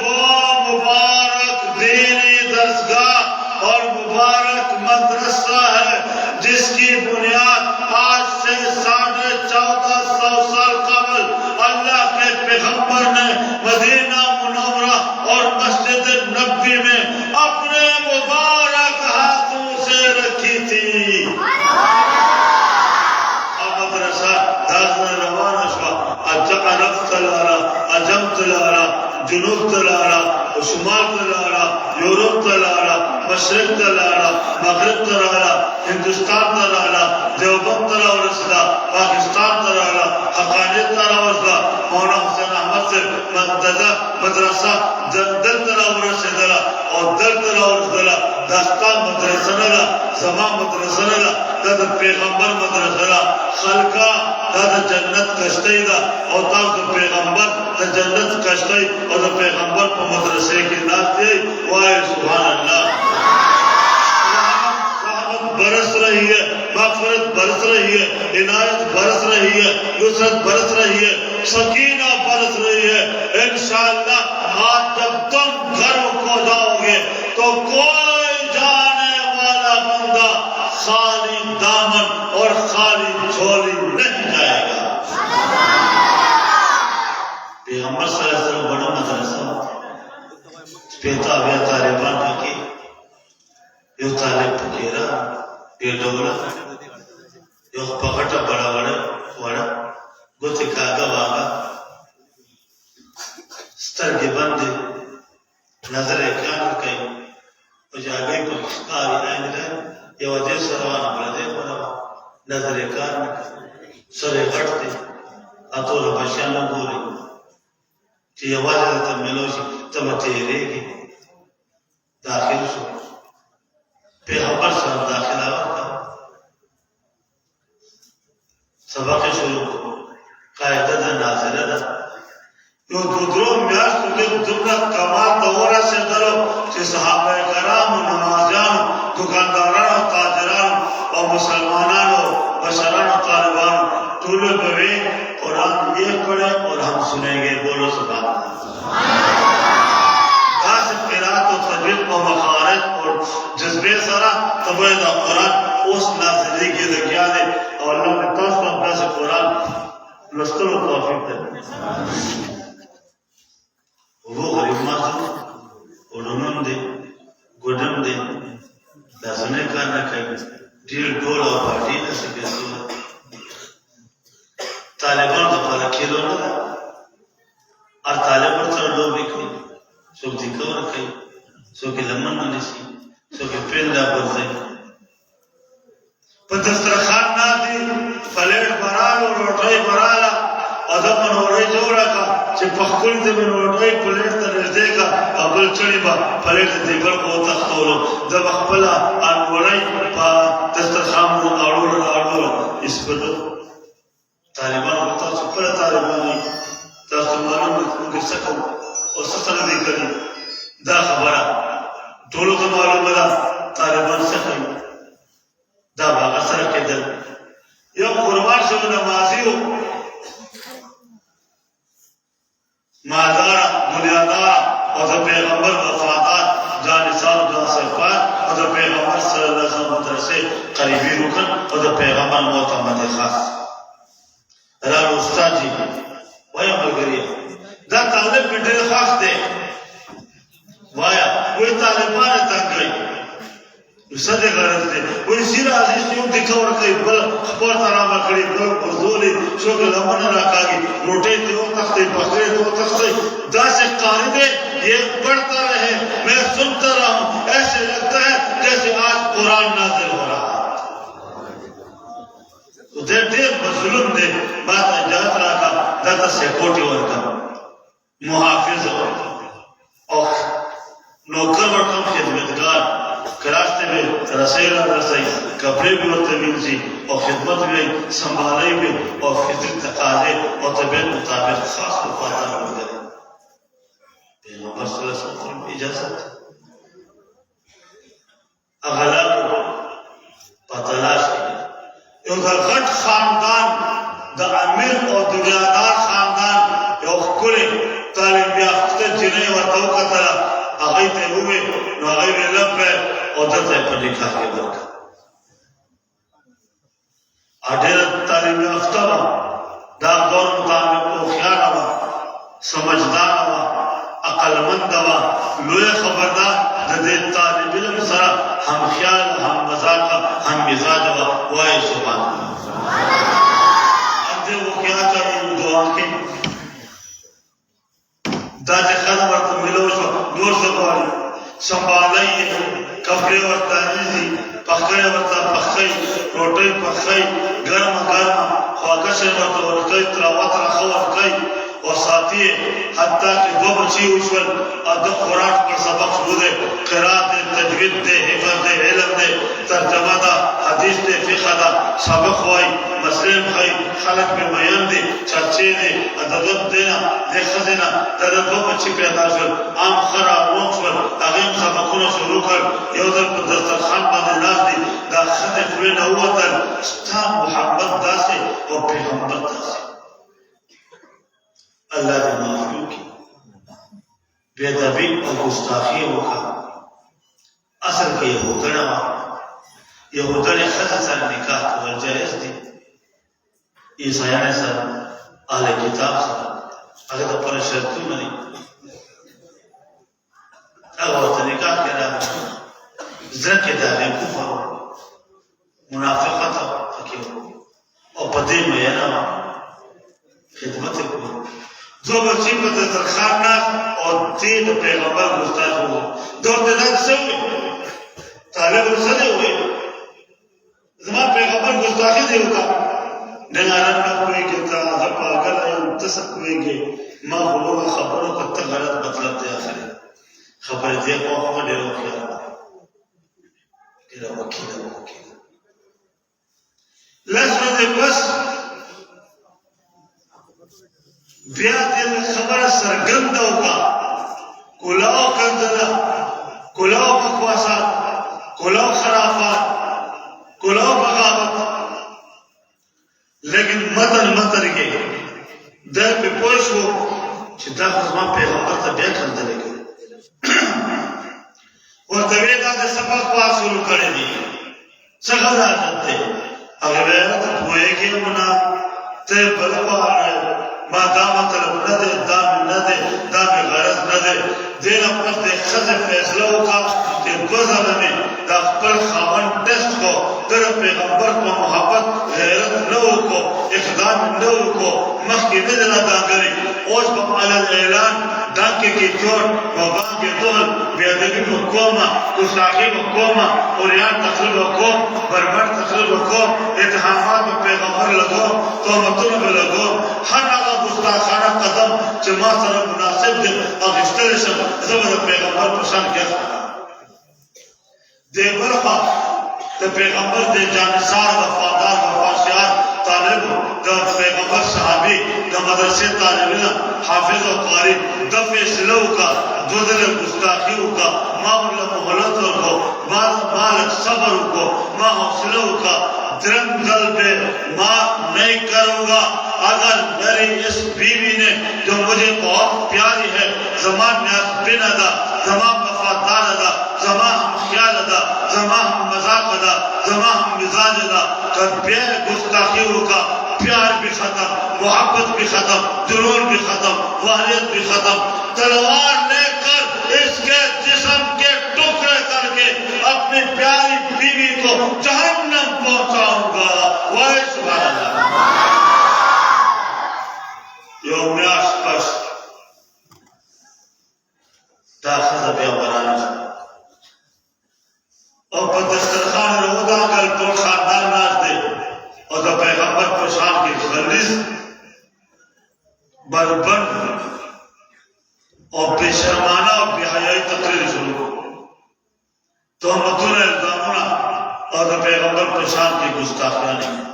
وہ مبارک دینی درسگاہ اور مبارک مدرسہ ہے جس کی بنیاد آج سے 1450 سال قبل اللہ کے پیغمبر نے مدینہ منورہ اور مسجد نبوی میں اپنے مبارک ہاتھوں سے رکھی تھی مدرسہ داخل روانہ شوا عرب تلارا عجم تلارا جنوب تلارا شمال تلارا یورپ تلارا مشرق تلارا مغرب تلارا ہندوستان تلارا دیوبند تلا ورسلا پاکستان تلارا حقانی تلا ورسلا مولانا حسین احمد سے مدرسہ دل تلا ورسلا اور دل تلا ورسلا داستان مدرسہ نلا زمان مدرسہ نلا دا پیغمبر مدرسہ نلا خلقا دا جنت کشتی دا اور دا پیغمبر دا جنت کشتی اور دا پیغمبر پا مدرسے کی نات دی وائے سبحان اللہ رحمت برس رہی ہے مغفرت برس رہی ہے عنایت برس رہی ہے یسرت برس رہی ہے سکینہ برس رہی ہے انشاءاللہ آج جب تم گھر کو جاؤ گے تو کوئی جانے والا بندہ خالی دامن اور خالی جھولی نہیں جائے گا پیغمبر صلی اللہ علیہ وسلم بڑا مدرسہ پیتا ہویا طالبان کی یو طالب پکیرا یہ ڈولا یو پکٹا بڑا وڑا گوتی کاغا واغا سترگی بندی نظر اکیان کئی و جاگئی کو کاری آئین رہے یہ وجہ سروانا بردے بڑا نظر اکیان سرے غٹ دی اتولا بشیان گوری کہ یہ واجہ تا ملوشی تم تیرے گی داخل شو پیغمبر صاحب داخل آور کا سبق شروع کو قائدہ دا نازلہ دا یو درو میاشتو کے دمرا کمال دورہ سے درو کہ صحابہ کرام و نمازیان دکانداران و تاجران و مسلمانان و بشران و طالبان طول بوے قرآن یہ پڑھے اور ہم سنیں گے بولو سبحان خاص قرات و تجوید و مخارج اور جذبے سرا تبعیدہ قرآن اس نازلی کی ذکیہ دے اور اللہ نے تاس کو اپنا سے قرآن لستر و توفیق دے وہ غریب مازم اڑنم دے گڑم دے دازنے کارنا کئی ڈیل ڈول اور پارٹی ایسے بیسو طالبان دا پالا کھیلو نا اور طالبان سر لو بھی کھئی سوک دیکھو رکھئی سوک لمن منیسی سوک پیندہ برزے پر دسترخان نا دی فلیٹ برالو روٹائی برالا ادب من ورائی جوڑا کا چھ پخکل دی من ورائی پلیٹ تا نزدے کا ابل چڑی با پلیٹ دی بل کو تختولو دب اخبلا آن ورائی پا دسترخان رو آڑولا اس پر طالبان کو تاسو پر طالبانی تاسو معلوم مگر سکو اور سسر دی کری دا خبرہ دولو تو معلوم بلا طالبان سکو دا باغا سر کے دل یو قربان شو نمازی ہو مادارا دنیا اور دا پیغمبر وفادار جانصار جانصر پاک اور دا پیغمبر صلی اللہ علیہ وسلم مدرسے قریبی رکن اور دا پیغمبر معتمد خاص رالو استاد جی وایا ملگری دا طالب بھی دل خاص دے وایا کوئی طالبان تک گئی صدق غرض دے کوئی سیر عزیز نیو دکھور کئی بل خبر ترامہ کڑی بل بردولی شوکل امن راکاگی روٹے دیو تختے بکرے دیو تختے دا سے قاری دے یہ پڑھتا رہے میں سنتا رہا ہوں ایسے لگتا ہے جیسے آج قرآن نازل ہو رہا تو دیر مظلوم دے بات اجازت راکا داتا سیکوٹی ورکا محافظ اور نوکر ورکم خدمتگار کراستے میں رسیلہ رسائی کپڑے بھی اور طویل سی اور خدمت بھی سنبھالائی بھی اور فطر تقاضے اور طبیعت مطابق خاص وفادار ہو گئے پیغمبر صلی اللہ علیہ وسلم اجازت اغلب پتلاش کی ان کا غٹ خاندان دا امیر اور دنیادار خاندان یا کلے تعلیم یافتہ جنہیں و توقع طرح آغای تے ہوئے نو آغای میں لب ہے اور در تے پر نکاح کے برکا آدھیر تعلیم یافتہ وا دا دور مطابق کو خیال وا سمجھدار وا عقل مند وا لوے خبردار دا دے طالب علم سرا ہم خیال ہم مزاق ہم مزاج وا وائے سبحان اب دے وہ کیا چاہیے دعا کے داجے خان ورطا ملو شو نور سباری سنبھالائی کپڑے ورطا نیزی پخکڑے ورطا پخکئی روٹے پخکئی گرم گرم خواکشے ورطا ورکئی تراوات رخو ورکئی اور ساتھی حتیٰ کہ دو بچی اوشول ادب قرآن پر سبق شروع دے قرآن دے تجوید دے حفظ دے علم دے ترجمہ دا حدیث دے فقہ دا سبق ہوئی مسلم خواہی خلق میں بیان دے چرچے دے ادب دینا دے خزینا در دو بچی پیدا شل عام خرا روم شل اغیم سبقونو شروع کر یو در پر دسترخان باندے ناس دی دا خطے ہوئے نووتر ستا محمد دا سے اور پیغمبر دا سے اللہ نے معافیوں کی بے دبی اور گستاخیوں کا اصل کے یہودن خزر سر نکاح کو جائز دی عیسائیان سر اہل کتاب سر اگر تو پر شرطی منی اگر تو نکاح کے رہا زرک دارے کفر منافقت اور بدے میں ینا خدمت کو دو بچی پر دسترخوان ناس اور تین پیغمبر گستاخ ہوئے دو تعداد سے ہوئے طالب رسدے ہوئے زمان پیغمبر گستاخی دے ہوگا نگارن کا کوئی کہتا زبا اگر آئیم تسک ہوئے گے ماں بلوگا خبروں کا تک غلط مطلب دے آخر خبر دے کو ہم ڈیرو کیا تیرا وکیل لسو دے بس بیا دل خبر سرگند ہوگا کلاو کنزلہ کلاو بکواسات کلاو خرافات کلاو بغابت لیکن مطر گئے در پہ پوش ہو چھتا خزمان پیغمبر تا بیا کندلے گئے اور دویدہ دے سبق پاس شروع کرے دی سخر آجت دے اگر بیرت پوئے گی منا تے بلوا آئے ما دامت طلب نہ دے دام نہ دے دام غرض نہ دے دین اپنا دے خز فیصلہ ہوگا کہ دو زمانے دا پر خاون ٹیسٹ کو در پیغمبر کو محبت غیرت نہ کو اقدام نہ کو مخی ندنا دانگری اوش بم علی اعلان دانکے کی چور وبان کے دول بیادبی مقومہ گستاخی مقومہ اوریان تخریب مقوم بربر تخریب مقوم اتحامات میں پیغمبر لگو تومتون میں لگو ہر آغا گستاخانہ قدم چما سر مناسب دے اغشتر شم زبر پیغمبر پرشان کیا دے برخا دے پیغمبر دے جانسار وفادار وفاشیار طالب دا پیغمبر صحابی دا مدرسے طالبین حافظ و قاری دفع سلو کا دودل گستاخیوں کا معاملہ محلت کو مالک صبر کو ماں حوصلوں کا درم دل پہ ماں نہیں کروں گا اگر میری اس بیوی نے جو مجھے بہت پیاری ہے زمان نیاز بن ادا زمان وفادار ادا زمان ہم خیال ادا زمان ہم مذاق ادا زمان ہم مزاج ادا کر بے گستاخی ہوگا پیار بھی ختم محبت بھی ختم جنون بھی ختم واحد بھی ختم تلوار لے کر اس کے جسم کے ٹکڑے کر کے اپنی پیاری بیوی کو جہنم پہنچاؤں گا وائے سبحان اللہ یوم آشپش داخل بیابرانش اور پر دسترخان رودا کل تو خاندان ناش دے اور دا پیغمبر پرشان کی غلیظ بربند اور بے شرمانہ اور بے حیائی تقریر شروع تہمتون الزامنا اور دا پیغمبر پرشان کی گستاخیاں نہیں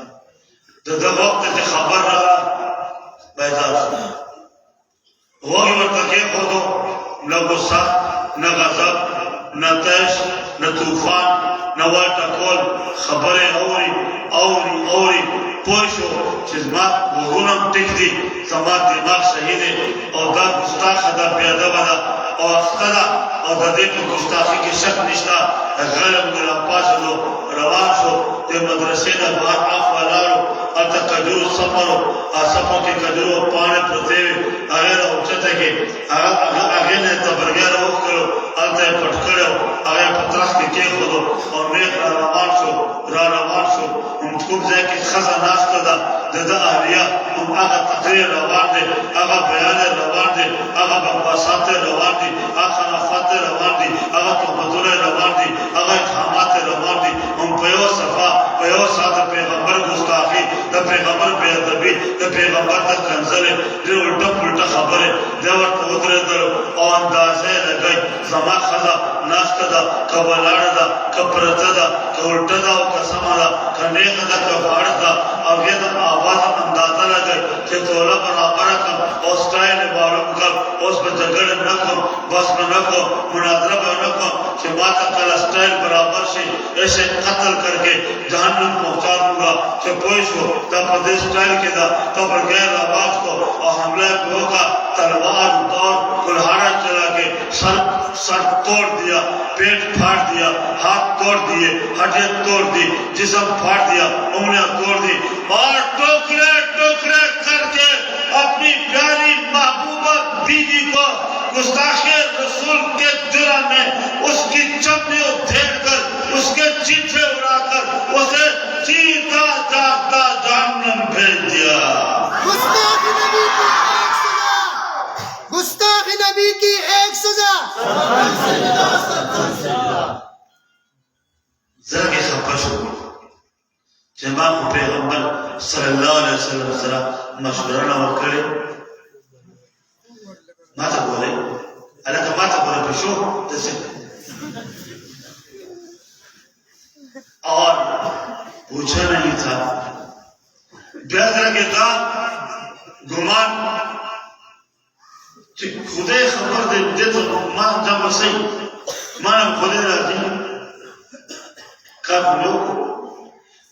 دا وقت تے خبر رہا بیدار سنا وہی ورطہ کے خودو نہ غصہ نہ غضب نہ تیش نہ طوفان نہ واٹا کول خبریں اوری پوشو چیز ماں وغنم ٹک دی زمان دماغ شہیدے اور دا گستاخ دا پیادہ بدا اور اختدا اور دا دے پر گستاخی کی شک نشتا غیر مدرہ پاسدو روان شو دے مدرسے نا بہت آفوالارو اتا کجرو سپرو سپوں کے کجرو پانے پرتیوے اگر اوچتے کے اگر نے تبرگیر روک کرو التا پٹکڑو اگر پترخ کے کیے خودو اور نیک راروان شو ہم کم جائے کہ خزا ناشتا دا دا اہلیہ ہم آگا تقریر روان دے آگا بیان روان دے آگا بقواسات روان دے آگا خلافات روان دے آگا تحمدون روان دے آگا اتحامات روان دے ہم پیو صفا پیو سادہ پیغمبر گستاخی دا پیغمبر بے ادبی دا پیغمبر دا کنزلے دے الٹا پلٹا خبرے دے ورطا ادرے درو اور اندازے لگئی زمان خزا ناشتا دا کبلار دا کپرتا دا کولتا دا کسما دا کنیخ دا کفارت دا اور یہ دا آواز اندازہ لگئی کہ تولا برابرہ کم اور سٹائل معلوم کم اس پر جگڑ نکم بس میں نکم مناظرہ میں نکم کہ ماتا کل سٹائل برابر سے ایسے قتل کر کے جہنم پہنچا دوں گا کہ پوش ہو تا پردیش سٹائل کے دا تا پر غیر آواز کو اور حملہ پیو کا تلوار دور کلہارا چلا کے سر توڑ دیا پیٹ پھاڑ دیا ہاتھ توڑ دیے ہڈیاں توڑ دی جسم پھاڑ دیا انگلیاں توڑ دی اور ٹوکرے ٹوکرے کر کے اپنی پیاری محبوبہ بیوی کو گستاخی رسول کے جرم میں اس کی چمڑی ادھیڑ کر اس کے چیٹھے اڑا کر اسے جیتا جاگتا جہنم بھیج دیا گستاخ نبی کی ایک سزا ذرا کے خبر شو جماع پیغمبر صلی اللہ علیہ وسلم ذرا مشورہ نہ کرے ماتا بولے اللہ کا ماتا بولے پشو جیسے اور پوچھا نہیں تھا بیادرہ کے کام گمان خودے خبر دے تو ماں جب صحیح ماں خودے راضی کب لوگ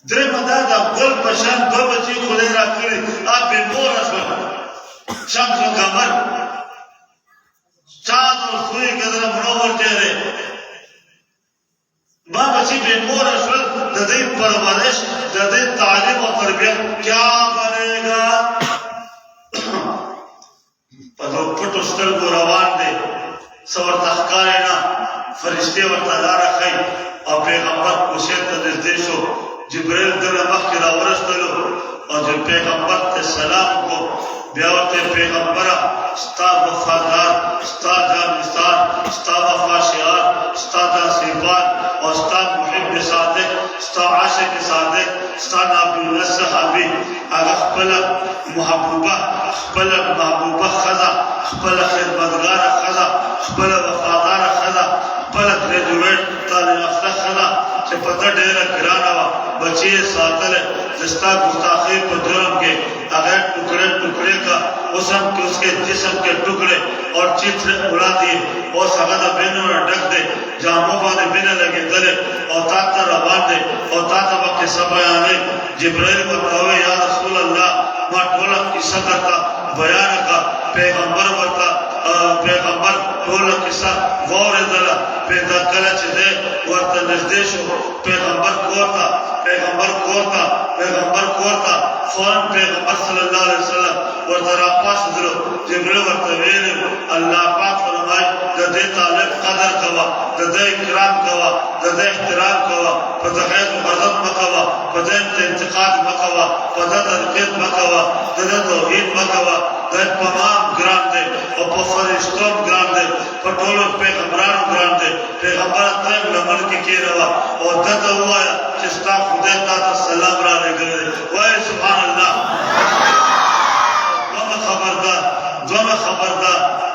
درے مدادا گل پشان دو بچی خودے را کرے آپ بے مور اسمہ شمس و قمر چاند اور سوئی کے در منور چہرے ماں بچی بے مور اسمہ ددی پرورش ددی تعلیم و تربیت کیا بنے گا پدو پٹو ستر کو روان دے سور تخکارینا فرشتے و تلارا خی اور پیغمبر کشید تدیس دیشو جبریل دل مخ کی راورستلو اور جو پیغمبر تے سلام کو بیاوت پیغمبرہ ستا وفادار ستا جانستان ستا وفا شعار ستا ناصیبان اور ستا محب صادق ستا عاشق صادق ستا نابی صحابی اگر خپلت محبوبہ خپلت محبوبہ خزا خپلت خدمتگار خزا خپلت وفادار خزا خپلت گریجویٹ تعلیم یافتہ خزا چھ پتہ ڈیرہ گرانا وا بچی ساتل جستا گستاخی پر جرم کے اگر ٹکڑے ٹکڑے کا اس کے جسم کے ٹکڑے اور چتر اڑا دیے اور سغدہ بینوں نے ڈک دے جاموں بانے بینے لگے دلے اور تاتا روان دے اور تاتا وقت سب آنے جبرائیل بتاوے یا رسول اللہ ماں ٹولک کی سکرتا بیان کا پیغمبر بتا پیغمبر ٹولک کی سا غور دلا پیدا کلچ دے ورطا نزدیشو پیغمبر کورتا فوراں پیغمبر صلی اللہ علیہ وسلم ورطا راپاس دلو جبرائیل ورطا ویلے اللہ پاک فرمائے دے طالب قدر کوا دے اکرام کوا دے احترام کوا پتہ خیر مغضب مکوا پتہ انتقاد مکوا پتہ تنقید مکوا دے توحید مکوا دے تمام گران دے اور فرشتوں گران دے پٹولوں پیغمبران گران دے پیغمبر تیم لمن کی روا اور دتا ہوا ہے چستا خدای تا سلام را لے گئے وائے سبحان اللہ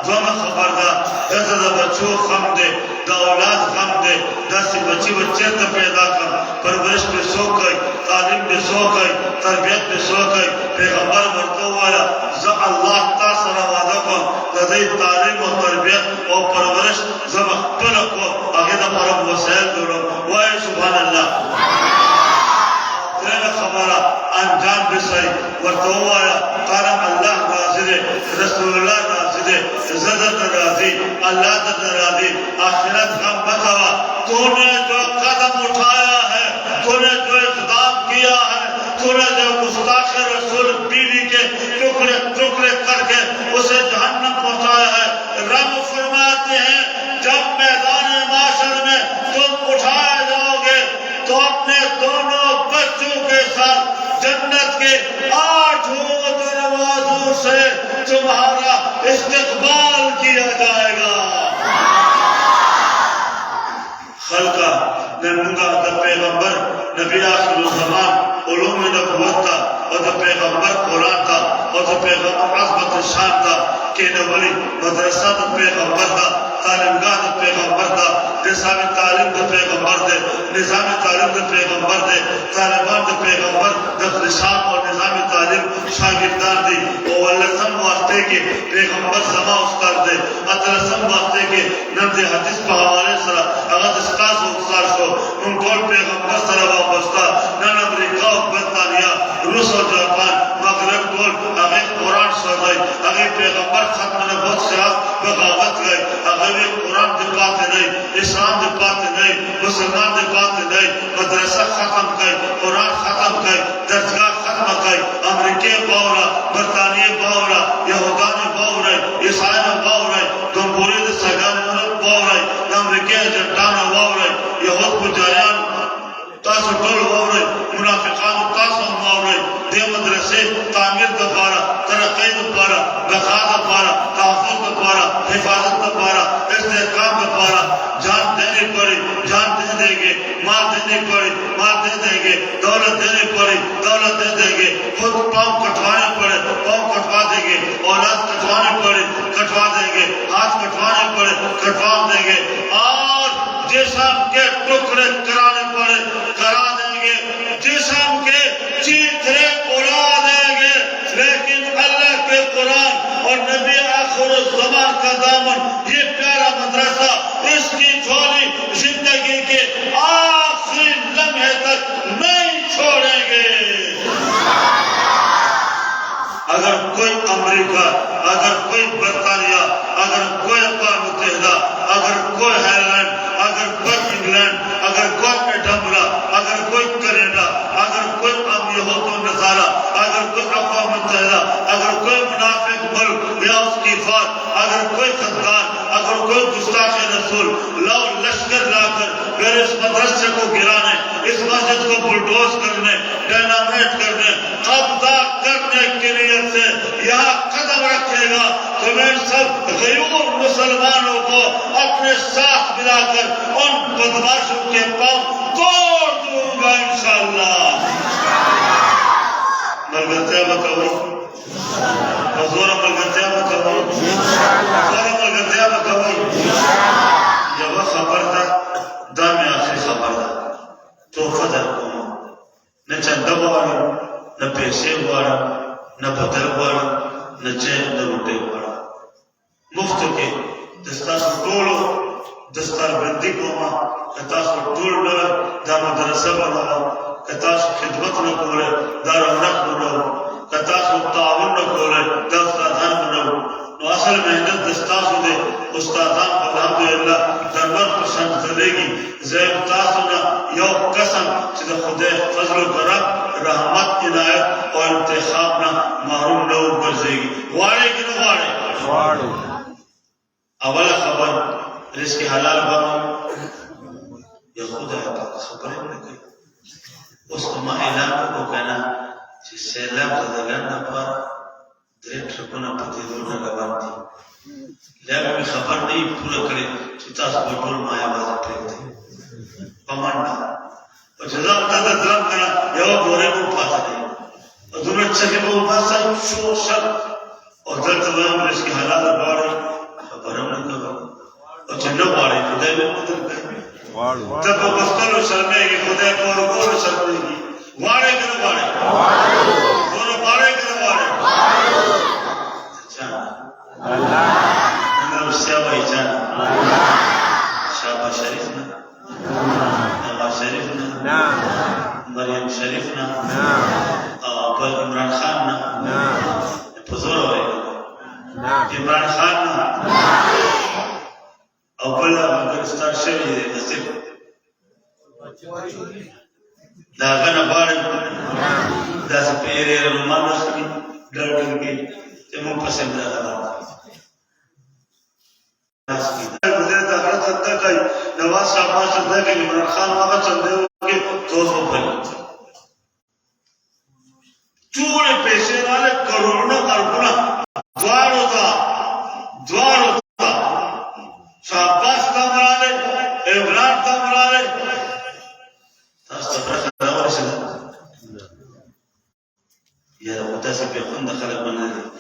دوما خبردار دتا دا بچو خم دے دا اولاد خم دے دا سی بچی بچے تا پیدا کر پرورش پہ سو گئی تعلیم پہ سو گئی تربیت پہ سو گئی پیغمبر مرتو والا اللہ تا سر وعدہ کو دا تعلیم و تربیت اور پرورش زم اخبر کو آگے دا پرم وسائل دورو وائے سبحان اللہ تیرے خبرہ انجام بسائی ورتو والا کارم اللہ نازل رسول اللہ نازل زدت راضی اللہ راضی آخرت غم بکوا تو نے جو قدم اٹھایا ہے تو نے جو اقدام کیا ہے تو نے جو گستاخ رسول بیوی کے ٹکڑے ٹکڑے کر کے اسے جہنم پہنچایا ہے رب فرماتے ہیں جب میدان معاشر میں تم اٹھائے جاؤ گے تو اپنے دونوں بچوں کے ساتھ جنت کے 8 دروازوں سے تمہارا استقبال کیا جائے گا خلقہ نمونگا دا پیغمبر نبی آخر الزمان علوم نبوت تھا اور دا پیغمبر قرآن تھا اور دا پیغمبر عظمت شان تھا کہ نولی مدرسہ دا پیغمبر تھا تعلیمگاہ دا پیغمبر تھا نظام تعلیم دا پیغمبر دے نظام تعلیم دا پیغمبر دے طالبان دا پیغمبر دا نظام اور نظام تعلیم شاگردان دی اور لسم واسطے کے پیغمبر سما استاد دے اتلسم واسطے کے نمد حدیث پہ حوالے سرا اگر استاذ و استاذ کو ان کول پیغمبر سرا وابستہ نن امریکہ و برطانیہ روس و جاپان مغرب کول اگر قرآن سوزائی اگر پیغمبر ختم نبوت سیاست بغاوت گئے اگر قرآن دے پاتے نہیں اسلام دے پاتے نہیں مسلمان دے پاتے نہیں مدرسہ ختم گئے قرآن ختم گئے درسگاہ ختم گئے امریکی باورا برطانیہ باورا یہودانی باورا عیسائی باورا دنبوری دے سگان باورا امریکی جٹانا باورا یہود پجایان تاسو ٹول باورا منافقان تاسو باورا دے مدرسے تعمیر دپارا ترقی دپارا بقا دپارا تحفظ دپارا حفاظت دپارا استحکام دپارا جان دینی پڑی جان دے دیں گے مال دینی پڑی مال دے دیں گے دولت دینی پڑی دولت دے دیں گے خود پاؤں کٹوانے پڑے پاؤں کٹوا دیں گے اولاد کٹوانے پڑے کٹوا دیں گے ہاتھ کٹوانے پڑے کٹوا دیں گے اور جسم کے ٹکڑے کرانے پڑے کرا دیں گے جسم کے چیتھرے اڑا دیں گے لیکن اللہ کے قرآن اور نبی آخر الزمان کا دامن یہ پیارا مدرسہ اس کی جھولی زندگی کے آخری لمحے تک نہیں چھوڑیں گے اگر کوئی امریکہ اگر کوئی برطانیہ اگر کوئی اقوام متحدہ اگر کوئی ہالینڈ اگر کوئی انگلینڈ اگر کوئی ایڈمبرا اگر کوئی کینیڈا اگر کوئی یہود و نصارہ اگر کوئی اقوام متحدہ اگر کوئی منافق ملک یا اس کی فوج اگر کوئی خاندان اگر کوئی گستاخ رسول لو لشکر لا کر پھر اس مدرسے کو گرانے اس مسجد کو بلڈوز کرنے ڈائنامیٹ کرنے قبضہ کرنے کے نیت سے یہاں قدم رکھے گا تو میں سب غیور مسلمانوں کو اپنے ساتھ ملا کر ان بدماشوں کے پاؤں توڑ دوں گا انشاءاللہ ملگتیا بکوئی حضور ملگتیا بکوئی حضور ملگتیا بکوئی یہ وہ خبر دا دا میں آخری خبر دا تو خدر نہ چندہ غواړي نہ پیسے غواړي نہ بدل غواړي نہ چین نہ روٹے غواړي مفتو کې دستاسو ټولو دستار بندی کوما کتاسو ټول ډول دا مدرسه بناو کتاسو خدمت نه کوله دا رونق بناو کتاسو تعاون نه کوله دا استادان بناو نو اصل محنت دستاسو دے استادان الحمدللہ دربار پر شان چلےگی زیم تاسو نا یو قسم چې د خدای فضل و کرم رحمت عنایت او انتخاب نا محروم نہ ګرځيږي غواړي کہ نہ غواړي اول خبر رزق حلال بنو یا خدای پاک خبرې نه کوي اوس ما اعلان وکړ کنه چې سیلاب زدهګان لپاره درې ټرکونه په دې ډول روان دي لږه مې خبر نه پوره کړې چې تاسو په ټول ما یوازې پرېږدئ په منډه او چې ځان ته د درم کنه یوه بورې مو پاته دی او دومره چکې به وباسئ شور شر او دلته به هم رزق حلال غواړئ خبره هم نه کوئ او چې نه غواړئ خدای به مو درکوي ته په غوښتلو شرمېږي خدای په ورکولو شرمېږي غواړئ که نه غواړئ نور غواړئ که نه غواړئ نن روسیا وایي جان شابه شریف نه نواز شریف نه مریم شریف نه بل عمران خان نه په زور وایي عمران خان نه او بل افغانستان شوی دی نصیب د هغه نه غواړم داسې په ایرې رومان اخلي ډر ډر کې چې موږ پسې همدغه راغلو خدای ته هغه څه کوي نواز شهباز څه کوي عمران خان هغه څه کوي توس وپلي ټولې پیسې راغلې کروڑونه اربونه دواړو ته شهباز ته راغلې عمران ته راغلې تاسو ته برخه راورسېده یا داسې بې خونده خلک به نه دي